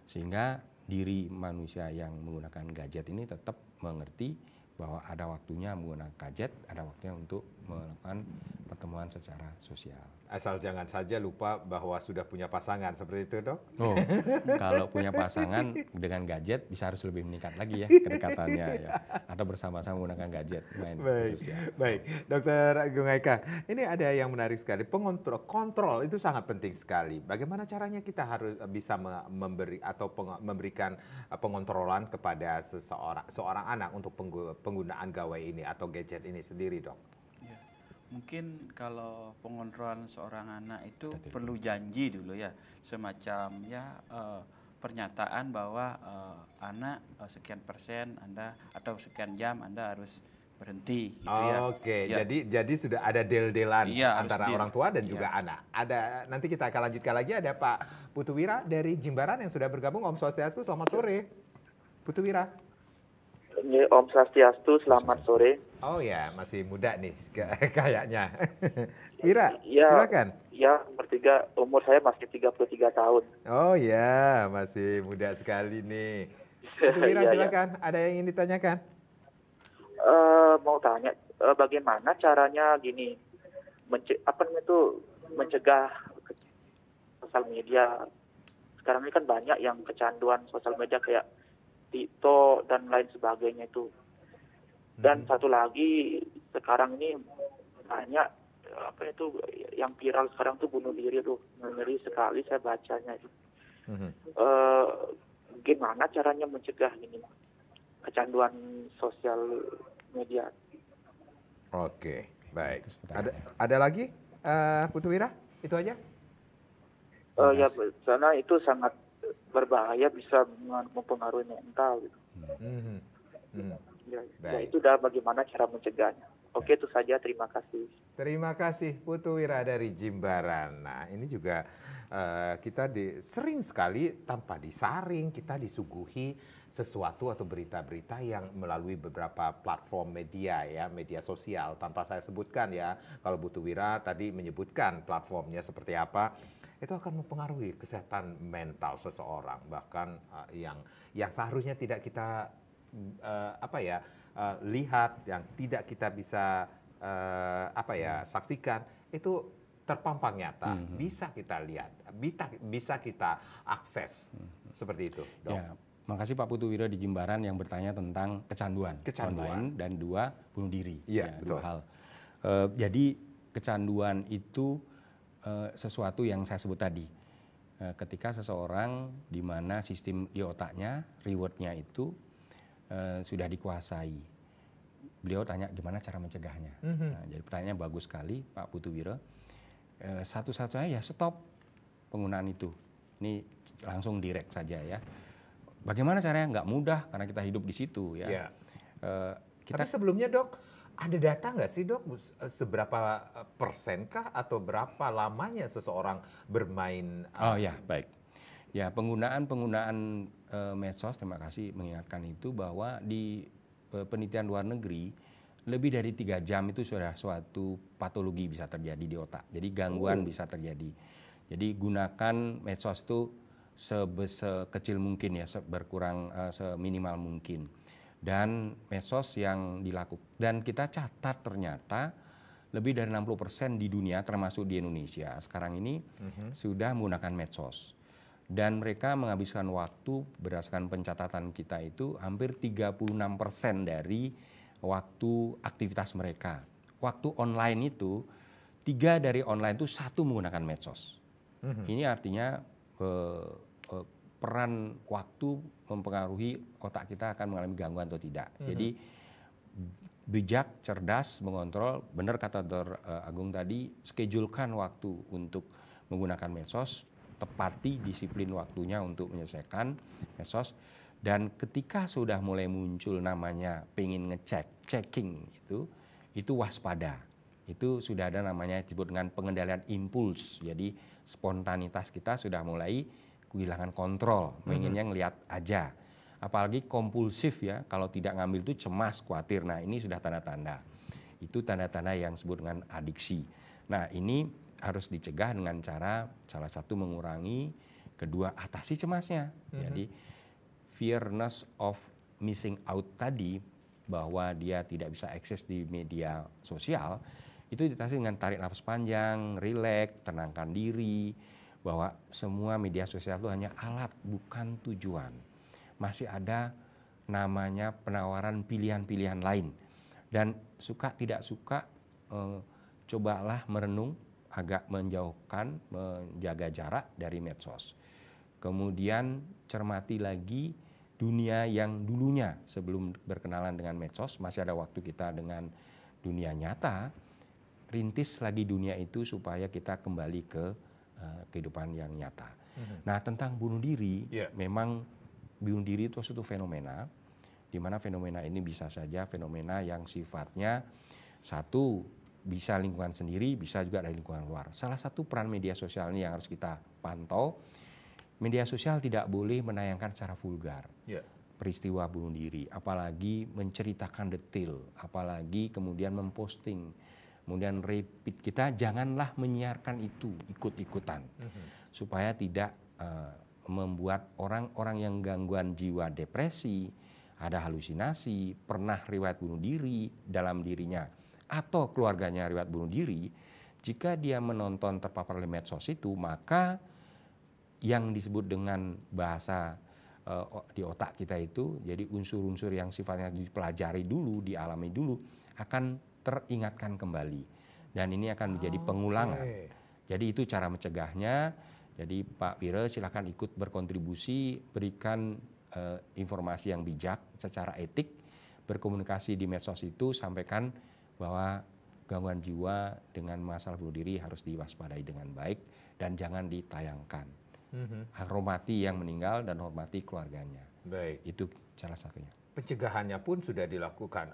S2: sehingga diri manusia yang menggunakan gadget ini tetap mengerti bahwa ada waktunya menggunakan gadget, ada waktunya untuk melakukan pertemuan secara sosial.
S1: Asal jangan saja lupa bahwa sudah punya pasangan, seperti itu, Dok?
S2: Oh, kalau punya pasangan dengan gadget bisa harus lebih meningkat lagi ya kedekatannya ya. Atau bersama-sama menggunakan gadget main sosial.
S1: Baik, Dokter Gung Haika, ini ada yang menarik sekali, kontrol itu sangat penting sekali. Bagaimana caranya kita harus bisa memberikan pengontrolan kepada seorang anak untuk penggunaan gawai ini atau gadget ini sendiri, Dok?
S3: Mungkin kalau pengontrolan seorang anak itu perlu janji dulu ya, semacam pernyataan bahwa anak sekian persen Anda atau sekian jam Anda harus berhenti gitu
S1: jadi sudah ada deal-dealan antara orang tua dan juga anak. Ada, nanti kita akan lanjutkan lagi, ada Pak Putuwira dari Jimbaran yang sudah bergabung. Om Swastiastu, selamat sore Putuwira.
S8: Om Swastiastu, selamat sore.
S1: Oh ya, masih muda nih kayaknya. Wira, silakan.
S8: Ya, bertiga, umur saya masih 33 tahun.
S1: Oh ya, masih muda sekali nih. Wira, silakan. Ada yang ingin ditanyakan?
S8: Mau tanya, bagaimana caranya gini, itu mencegah sosial media. Sekarang ini kan banyak yang kecanduan sosial media kayak TikTok dan lain sebagainya itu. Dan satu lagi, sekarang ini banyak yang viral sekarang tuh bunuh diri tuh, ngeri sekali saya bacanya itu. Gimana caranya mencegah ini kecanduan sosial media?
S1: Oke, baik. Ada lagi, Putu Wira? Itu aja?
S8: Ya, karena itu sangat berbahaya, bisa mempengaruhi mental. Gitu. Ya, itu udah bagaimana cara mencegahnya. Oke, itu saja. Terima kasih.
S1: Terima kasih Putu Wira dari Jimbaran. Nah, ini juga kita sering sekali tanpa disaring kita disuguhi sesuatu atau berita-berita yang melalui beberapa platform media ya, media sosial. Tanpa saya sebutkan ya, kalau Putu Wira tadi menyebutkan platformnya seperti apa, itu akan mempengaruhi kesehatan mental seseorang. Bahkan yang seharusnya tidak kita lihat, yang tidak kita bisa saksikan, itu terpampang nyata, bisa kita lihat, bisa kita akses, seperti itu, Dok.
S2: Ya, makasih Pak Putu Wira di Jimbaran yang bertanya tentang kecanduan online dan 2 bunuh diri.
S1: Iya, betul.
S2: 2 hal. Jadi kecanduan itu sesuatu yang saya sebut tadi. Ketika seseorang di mana sistem di otaknya, rewardnya itu sudah dikuasai. Beliau tanya gimana cara mencegahnya. Nah, jadi pertanyaannya bagus sekali Pak Putu Wira. Satu-satunya ya stop penggunaan itu. Ini langsung direct saja ya. Bagaimana caranya? Nggak mudah karena kita hidup di situ ya.
S1: Yeah. Tapi sebelumnya Dok, ada data nggak sih Dok, seberapa persenkah atau berapa lamanya seseorang bermain?
S2: Oh ya, baik. Ya, penggunaan medsos, terima kasih mengingatkan itu, bahwa di penelitian luar negeri lebih dari 3 jam itu sudah suatu patologi bisa terjadi di otak. Jadi gangguan bisa terjadi. Jadi gunakan medsos itu sekecil mungkin ya, berkurang seminimal mungkin. Dan medsos yang dilakukan, dan kita catat ternyata lebih dari 60% di dunia termasuk di Indonesia sekarang ini sudah menggunakan medsos. Dan mereka menghabiskan waktu, berdasarkan pencatatan kita itu, hampir 36% dari waktu aktivitas mereka. Waktu online itu, 3 dari online itu 1 menggunakan medsos. Ini artinya peran waktu mempengaruhi otak kita akan mengalami gangguan atau tidak. Jadi bijak, cerdas, mengontrol, benar kata Dr. Agung tadi, schedulekan waktu untuk menggunakan medsos, tepati disiplin waktunya untuk menyelesaikan medsos. Dan ketika sudah mulai muncul namanya pengen checking itu waspada. Itu sudah ada namanya disebut dengan pengendalian impuls. Jadi spontanitas kita sudah mulai kehilangan kontrol, pengennya ngelihat aja. Apalagi kompulsif ya, kalau tidak ngambil itu cemas, khawatir. Nah ini sudah tanda-tanda. Itu tanda-tanda yang disebut dengan adiksi. Nah ini harus dicegah dengan cara salah satu mengurangi, kedua atasi cemasnya. Jadi fearness of missing out tadi, bahwa dia tidak bisa akses di media sosial, itu ditasi dengan tarik nafas panjang, rileks, tenangkan diri, bahwa semua media sosial itu hanya alat, bukan tujuan. Masih ada namanya penawaran pilihan-pilihan lain. Dan suka tidak suka, cobalah merenung, agak menjauhkan, menjaga jarak dari medsos. Kemudian cermati lagi dunia yang dulunya sebelum berkenalan dengan medsos, masih ada waktu kita dengan dunia nyata, rintis lagi dunia itu supaya kita kembali ke kehidupan yang nyata. Nah tentang bunuh diri, memang bunuh diri itu suatu fenomena, di mana fenomena ini bisa saja fenomena yang sifatnya satu, bisa lingkungan sendiri, bisa juga dari lingkungan luar. Salah satu peran media sosial ini yang harus kita pantau, media sosial tidak boleh menayangkan secara vulgar peristiwa bunuh diri, apalagi menceritakan detail, apalagi kemudian memposting, kemudian repeat. Kita janganlah menyiarkan itu ikut-ikutan, supaya tidak membuat orang-orang yang gangguan jiwa, depresi, ada halusinasi, pernah riwayat bunuh diri dalam dirinya, atau keluarganya riwayat bunuh diri, Jika dia menonton terpapar oleh medsos itu, maka yang disebut dengan bahasa di otak kita itu, jadi unsur-unsur yang sifatnya dipelajari dulu, dialami dulu, akan teringatkan kembali. Dan ini akan menjadi pengulangan. Jadi itu cara mencegahnya. Jadi Pak Pire silakan ikut berkontribusi, berikan informasi yang bijak secara etik, berkomunikasi di medsos itu, sampaikan bahwa gangguan jiwa dengan masalah bunuh diri harus diwaspadai dengan baik dan jangan ditayangkan. Hormati yang meninggal dan hormati keluarganya.
S1: Baik.
S2: Itu salah satunya.
S1: Pencegahannya pun sudah dilakukan,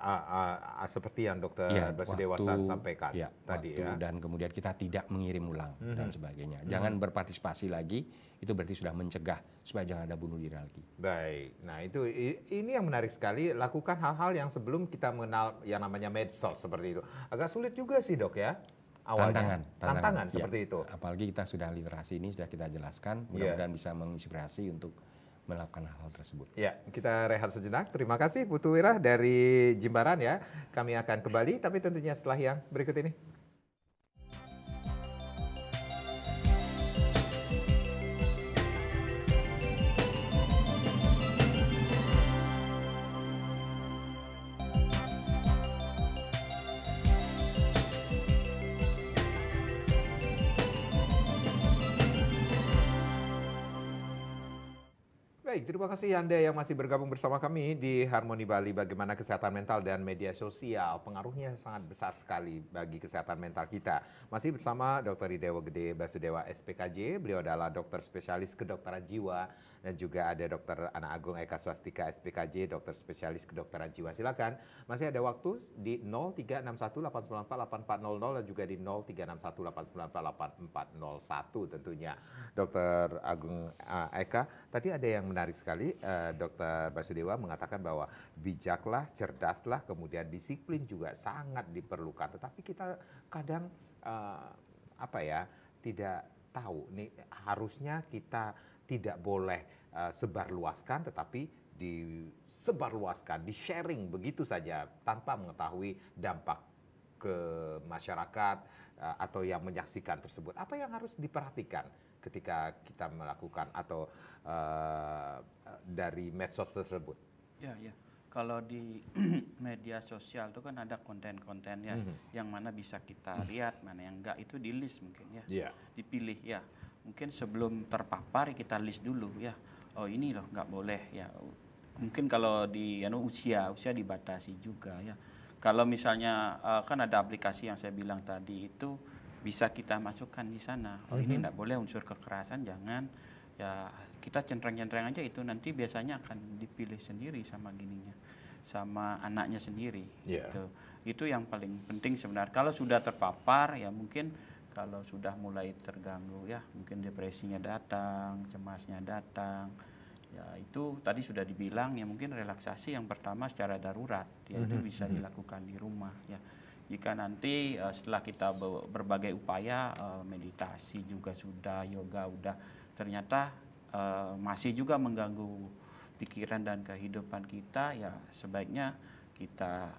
S1: seperti yang Dr. Basudewa sampaikan tadi ya.
S2: Dan kemudian kita tidak mengirim ulang dan sebagainya. Jangan berpartisipasi lagi, itu berarti sudah mencegah supaya jangan ada bunuh diri lagi.
S1: Baik, nah ini yang menarik sekali, lakukan hal-hal yang sebelum kita mengenal yang namanya medsos seperti itu. Agak sulit juga sih Dok ya. Awalnya. Tantangan seperti itu.
S2: Apalagi kita sudah literasi ini sudah kita jelaskan, mudah-mudahan bisa menginspirasi untuk melakukan hal tersebut.
S1: Ya, kita rehat sejenak. Terima kasih Putu Wira dari Jimbaran ya. Kami akan kembali, tapi tentunya setelah yang berikut ini. Baik, terima kasih Anda yang masih bergabung bersama kami di Harmoni Bali. Bagaimana kesehatan mental dan media sosial, pengaruhnya sangat besar sekali bagi kesehatan mental kita. Masih bersama Dr. Idewo Gede Basudewa SPKJ, beliau adalah dokter spesialis kedokteran jiwa, dan juga ada Dr. Ana Agung Eka Swastika SPKJ, dokter spesialis kedokteran jiwa. Silakan, masih ada waktu di 0361894840 dan juga di 0361894841 tentunya. Dr. Agung Eka, tadi ada yang menarik sekali, Dr. Basudewa mengatakan bahwa bijaklah, cerdaslah, kemudian disiplin juga sangat diperlukan. Tetapi kita kadang tidak tahu nih, harusnya kita tidak boleh sebarluaskan, tetapi disebarluaskan, di-sharing begitu saja tanpa mengetahui dampak ke masyarakat atau yang menyaksikan tersebut. Apa yang harus diperhatikan ketika kita melakukan atau dari medsos tersebut?
S3: Ya. Kalau di media sosial itu kan ada konten-konten ya, yang mana bisa kita lihat, mana yang enggak, itu di list mungkin ya, dipilih ya. Mungkin sebelum terpapar kita list dulu ya. Oh ini loh nggak boleh ya. Mungkin kalau di usia dibatasi juga ya. Kalau misalnya kan ada aplikasi yang saya bilang tadi itu bisa kita masukkan di sana. Oh ini nggak boleh unsur kekerasan, jangan. Ya kita centreng-centreng aja itu, nanti biasanya akan dipilih sendiri sama gininya, sama anaknya sendiri. Itu yang paling penting sebenarnya. Kalau sudah terpapar ya mungkin kalau sudah mulai terganggu ya, mungkin depresinya datang, cemasnya datang. Ya itu tadi sudah dibilang ya, mungkin relaksasi yang pertama secara darurat ya, itu bisa dilakukan di rumah ya. Jika nanti setelah kita berbagai upaya, meditasi juga sudah, yoga udah, ternyata masih juga mengganggu pikiran dan kehidupan kita, ya sebaiknya kita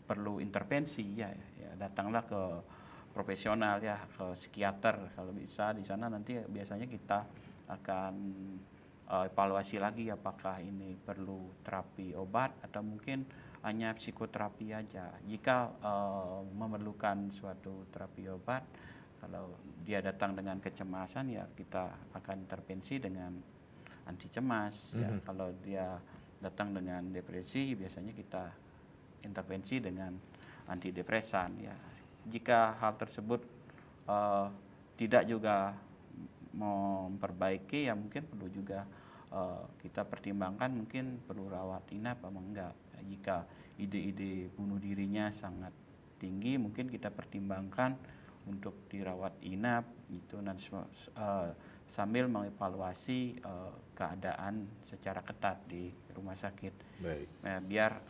S3: perlu intervensi ya, datanglah ke profesional ya, ke psikiater kalau bisa. Di sana nanti biasanya kita akan evaluasi lagi apakah ini perlu terapi obat atau mungkin hanya psikoterapi aja. Jika memerlukan suatu terapi obat, kalau dia datang dengan kecemasan ya kita akan intervensi dengan anti cemas ya. Kalau dia datang dengan depresi biasanya kita intervensi dengan antidepresan ya. Jika hal tersebut tidak juga memperbaiki ya mungkin perlu juga kita pertimbangkan, mungkin perlu rawat inap apa enggak. Jika ide-ide bunuh dirinya sangat tinggi, mungkin kita pertimbangkan untuk dirawat inap itu, sambil mengevaluasi keadaan secara ketat di rumah sakit.
S1: Baik.
S3: Biar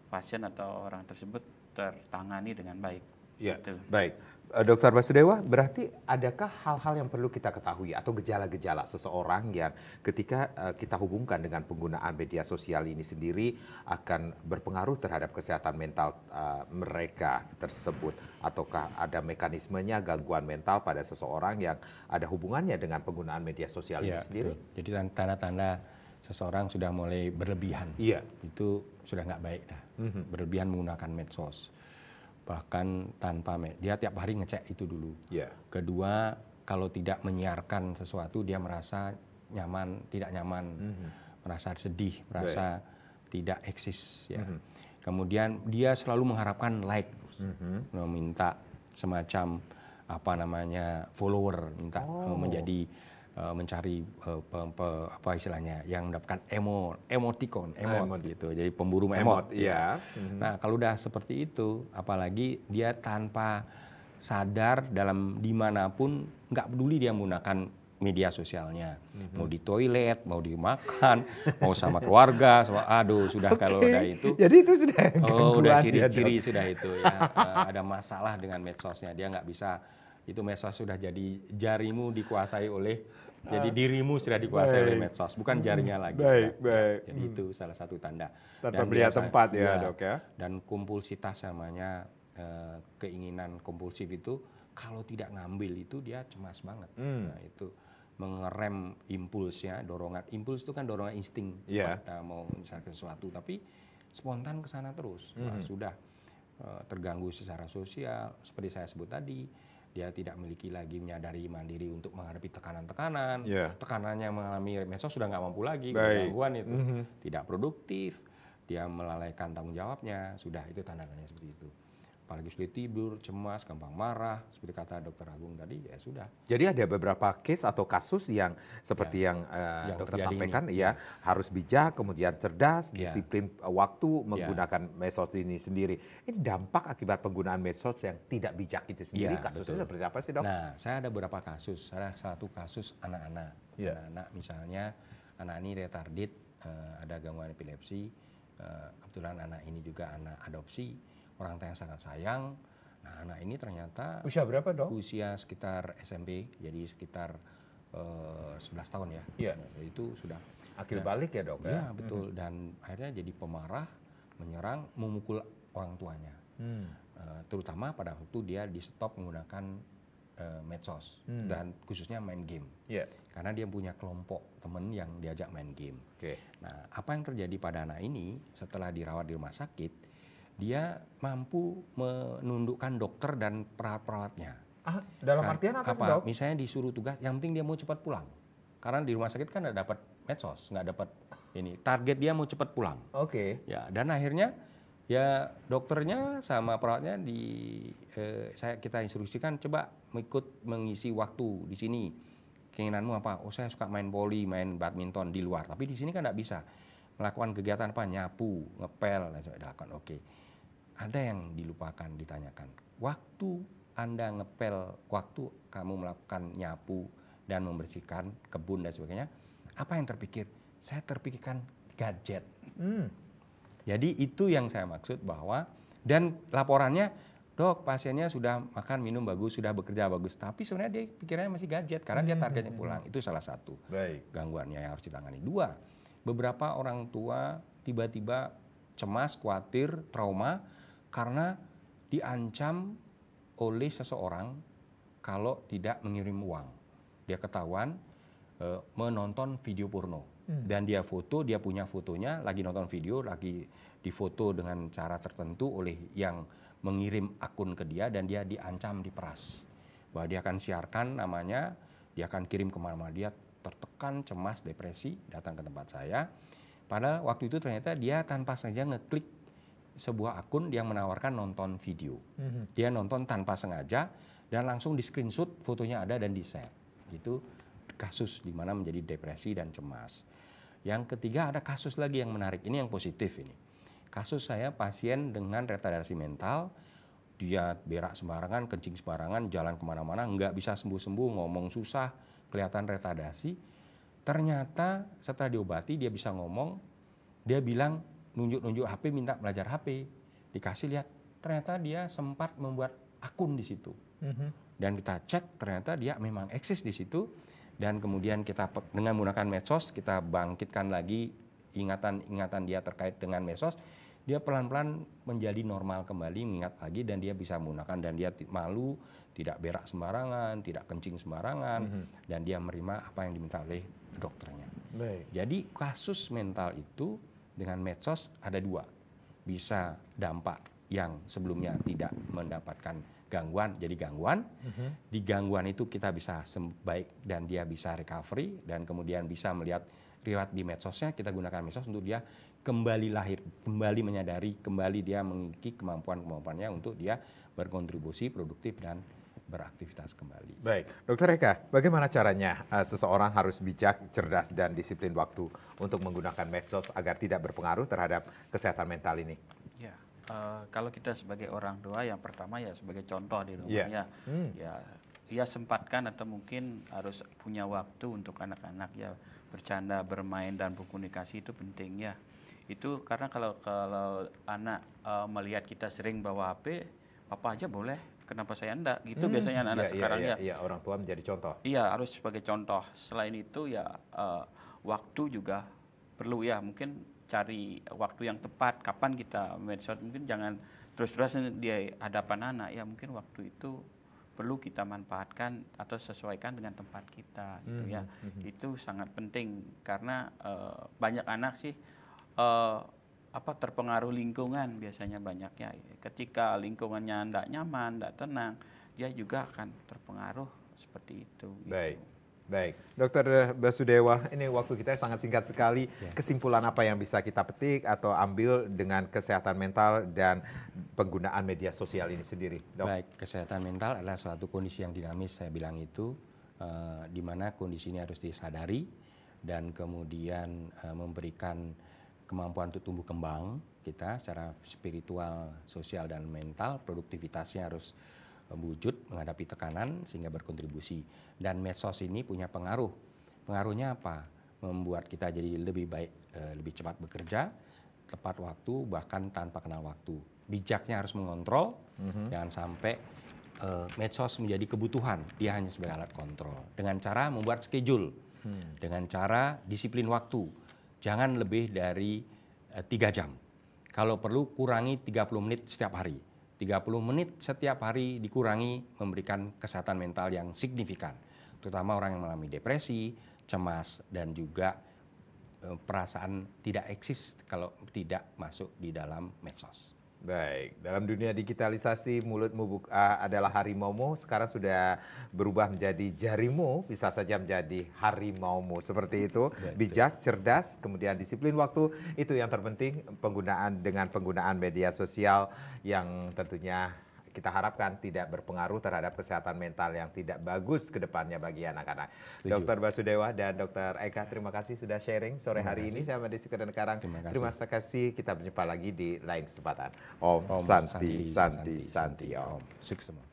S3: pasien atau orang tersebut tertangani dengan baik.
S1: Ya,
S3: gitu.
S1: baik. Dr. Basudewa, berarti adakah hal-hal yang perlu kita ketahui atau gejala-gejala seseorang yang ketika kita hubungkan dengan penggunaan media sosial ini sendiri akan berpengaruh terhadap kesehatan mental mereka tersebut? Ataukah ada mekanismenya gangguan mental pada seseorang yang ada hubungannya dengan penggunaan media sosial ini sendiri?
S2: Betul. Jadi tanda-tanda seseorang sudah mulai berlebihan, itu sudah nggak baik dah. Berlebihan menggunakan medsos. Bahkan tanpa dia tiap hari ngecek itu dulu. Kedua, kalau tidak menyiarkan sesuatu dia merasa tidak nyaman, merasa sedih, merasa tidak eksis. Ya. Kemudian dia selalu mengharapkan like, meminta semacam follower, minta menjadi mencari apa istilahnya yang mendapatkan emoticon gitu, jadi pemburu emot. Nah kalau udah seperti itu, apalagi dia tanpa sadar dimanapun nggak peduli dia menggunakan media sosialnya, mau di toilet, mau dimakan, mau sama keluarga, sudah kalau udah itu.
S1: Jadi itu sudah
S2: udah ciri-ciri sudah itu ya, ada masalah dengan medsosnya, dia nggak bisa. Itu medsos sudah jadi jarimu dikuasai oleh, jadi dirimu sudah dikuasai oleh medsos, bukan jarinya lagi. Jadi itu salah satu tanda.
S1: Tanpa melihat tempat ya dok ya.
S2: Dan kompulsitas namanya, keinginan kompulsif itu kalau tidak ngambil itu dia cemas banget. Nah itu mengerem impulsnya, dorongan. Impuls itu kan dorongan insting, mau misalkan sesuatu, tapi spontan ke sana terus. Sudah terganggu secara sosial, seperti saya sebut tadi. Dia tidak memiliki lagi menyadari mandiri untuk menghadapi tekanan-tekanan. Tekanannya mengalami medsos sudah nggak mampu lagi, gangguan itu. Tidak produktif, dia melalaikan tanggung jawabnya, sudah itu tanda-tandanya seperti itu. Apalagi sulit tidur, cemas, gampang marah, seperti kata Dr. Agung tadi, ya sudah.
S1: Jadi ada beberapa case atau kasus yang seperti yang dokter sampaikan, harus bijak, kemudian cerdas, disiplin waktu menggunakan medsos ini sendiri. Ini dampak akibat penggunaan medsos yang tidak bijak itu sendiri, kasusnya seperti apa sih dok?
S2: Nah, saya ada beberapa kasus. Ada satu kasus anak-anak. Anak-anak misalnya, anak ini retarded, ada gangguan epilepsi. Kebetulan anak ini juga anak adopsi. Orang tua yang sangat sayang. Nah, anak ini ternyata
S1: usia berapa dok?
S2: Usia sekitar SMP, jadi sekitar 11 tahun ya. Nah, itu sudah
S1: akil balik ya dok?
S2: Iya betul. Dan akhirnya jadi pemarah, menyerang, memukul orang tuanya. Terutama pada waktu dia di stop menggunakan medsos dan khususnya main game. Karena dia punya kelompok teman yang diajak main game. Nah, apa yang terjadi pada anak ini setelah dirawat di rumah sakit? Dia mampu menundukkan dokter dan perawat-perawatnya.
S1: Dalam artian apa sih dok?
S2: Misalnya disuruh tugas, yang penting dia mau cepat pulang. Karena di rumah sakit kan nggak dapat medsos, nggak dapat ini. Target dia mau cepat pulang. Ya, dan akhirnya ya dokternya sama perawatnya kita instruksikan, coba ikut mengisi waktu di sini. Keinginanmu apa? Oh saya suka main voli, main badminton di luar. Tapi di sini kan nggak bisa. Melakukan kegiatan apa? Nyapu, ngepel, dan sebagainya. Ada yang dilupakan, ditanyakan. Waktu Anda ngepel, waktu kamu melakukan nyapu dan membersihkan kebun dan sebagainya, apa yang terpikir? Saya terpikirkan gadget. Jadi itu yang saya maksud bahwa, dan laporannya, dok pasiennya sudah makan, minum bagus, sudah bekerja bagus. Tapi sebenarnya dia pikirannya masih gadget, karena dia targetnya pulang. Itu salah satu gangguannya yang harus ditangani. Dua, beberapa orang tua tiba-tiba cemas, khawatir, trauma, karena diancam oleh seseorang kalau tidak mengirim uang. Dia ketahuan menonton video porno. Dan dia foto, dia punya fotonya, lagi nonton video, lagi difoto dengan cara tertentu oleh yang mengirim akun ke dia, dan dia diancam, diperas. Bahwa dia akan siarkan namanya, dia akan kirim kemana-mana. Dia tertekan, cemas, depresi, datang ke tempat saya. Pada waktu itu ternyata dia tanpa saja ngeklik sebuah akun yang menawarkan nonton video. Dia nonton tanpa sengaja dan langsung di screenshot, fotonya ada dan di share. Itu kasus di mana menjadi depresi dan cemas. Yang ketiga ada kasus lagi yang menarik, ini yang positif ini. Kasus saya pasien dengan retardasi mental, dia berak sembarangan, kencing sembarangan, jalan kemana-mana, nggak bisa sembuh-sembuh, ngomong susah, kelihatan retardasi. Ternyata setelah diobati dia bisa ngomong, dia bilang nunjuk-nunjuk HP, minta belajar HP. Dikasih lihat, ternyata dia sempat membuat akun di situ. Dan kita cek ternyata dia memang eksis di situ, dan kemudian kita dengan menggunakan medsos kita bangkitkan lagi ingatan-ingatan dia terkait dengan medsos. Dia pelan-pelan menjadi normal kembali, mengingat lagi, dan dia bisa menggunakan, dan dia malu, tidak berak sembarangan, tidak kencing sembarangan, dan dia menerima apa yang diminta oleh dokternya. Jadi kasus mental itu dengan medsos ada dua, bisa dampak yang sebelumnya tidak mendapatkan gangguan jadi gangguan, di gangguan itu kita bisa baik dan dia bisa recovery, dan kemudian bisa melihat riwayat di medsosnya, kita gunakan medsos untuk dia kembali lahir, kembali menyadari, kembali dia mengikuti kemampuan-kemampuannya untuk dia berkontribusi produktif dan beraktivitas kembali.
S1: Baik, Dokter Eka, bagaimana caranya seseorang harus bijak, cerdas, dan disiplin waktu untuk menggunakan medsos agar tidak berpengaruh terhadap kesehatan mental ini?
S3: Ya, kalau kita sebagai orang tua, yang pertama ya sebagai contoh di rumah ya sempatkan atau mungkin harus punya waktu untuk anak-anak ya bercanda, bermain, dan berkomunikasi itu penting ya. Itu karena kalau anak melihat kita sering bawa HP, papa aja boleh, kenapa saya enggak? Gitu biasanya anak-anak sekarang ya.
S1: Iya, orang tua menjadi contoh.
S3: Iya, harus sebagai contoh. Selain itu ya waktu juga perlu ya, mungkin cari waktu yang tepat kapan kita medsos, mungkin jangan terus-terusan di hadapan anak ya, mungkin waktu itu perlu kita manfaatkan atau sesuaikan dengan tempat kita gitu ya. Itu sangat penting karena banyak anak sih terpengaruh lingkungan biasanya banyaknya. Ketika lingkungannya tidak nyaman, tidak tenang, dia juga akan terpengaruh seperti itu.
S1: Baik. Baik, Dokter Basudewa, ini waktu kita sangat singkat sekali. Kesimpulan apa yang bisa kita petik atau ambil dengan kesehatan mental dan penggunaan media sosial ini sendiri, Dok?
S2: Baik, kesehatan mental adalah suatu kondisi yang dinamis, saya bilang itu, di mana kondisi ini harus disadari dan kemudian memberikan kemampuan untuk tumbuh kembang kita secara spiritual, sosial, dan mental. Produktivitasnya harus wujud menghadapi tekanan sehingga berkontribusi. Dan medsos ini punya pengaruh. Pengaruhnya apa? Membuat kita jadi lebih baik, lebih cepat bekerja, tepat waktu, bahkan tanpa kenal waktu. Bijaknya harus mengontrol, jangan sampai medsos menjadi kebutuhan, dia hanya sebagai alat kontrol. Dengan cara membuat schedule, dengan cara disiplin waktu, jangan lebih dari 3 jam. Kalau perlu kurangi 30 menit setiap hari. 30 menit setiap hari dikurangi memberikan kesehatan mental yang signifikan, terutama orang yang mengalami depresi, cemas, dan juga perasaan tidak eksis kalau tidak masuk di dalam medsos.
S1: Baik, dalam dunia digitalisasi mulutmu adalah harimaumu, sekarang sudah berubah menjadi jarimu, bisa saja menjadi harimaumu, seperti itu. Bijak, cerdas, kemudian disiplin waktu, itu yang terpenting. Penggunaan media sosial yang tentunya kita harapkan tidak berpengaruh terhadap kesehatan mental yang tidak bagus ke depannya bagi anak-anak. Dr. Basudewa dan Dr. Eka, terima kasih sudah sharing sore hari ini sama Desi Kedenkarang. Terima kasih, kita berjumpa lagi di lain kesempatan. Om Santi, Santi, Santi, Om.
S2: Sukses semua.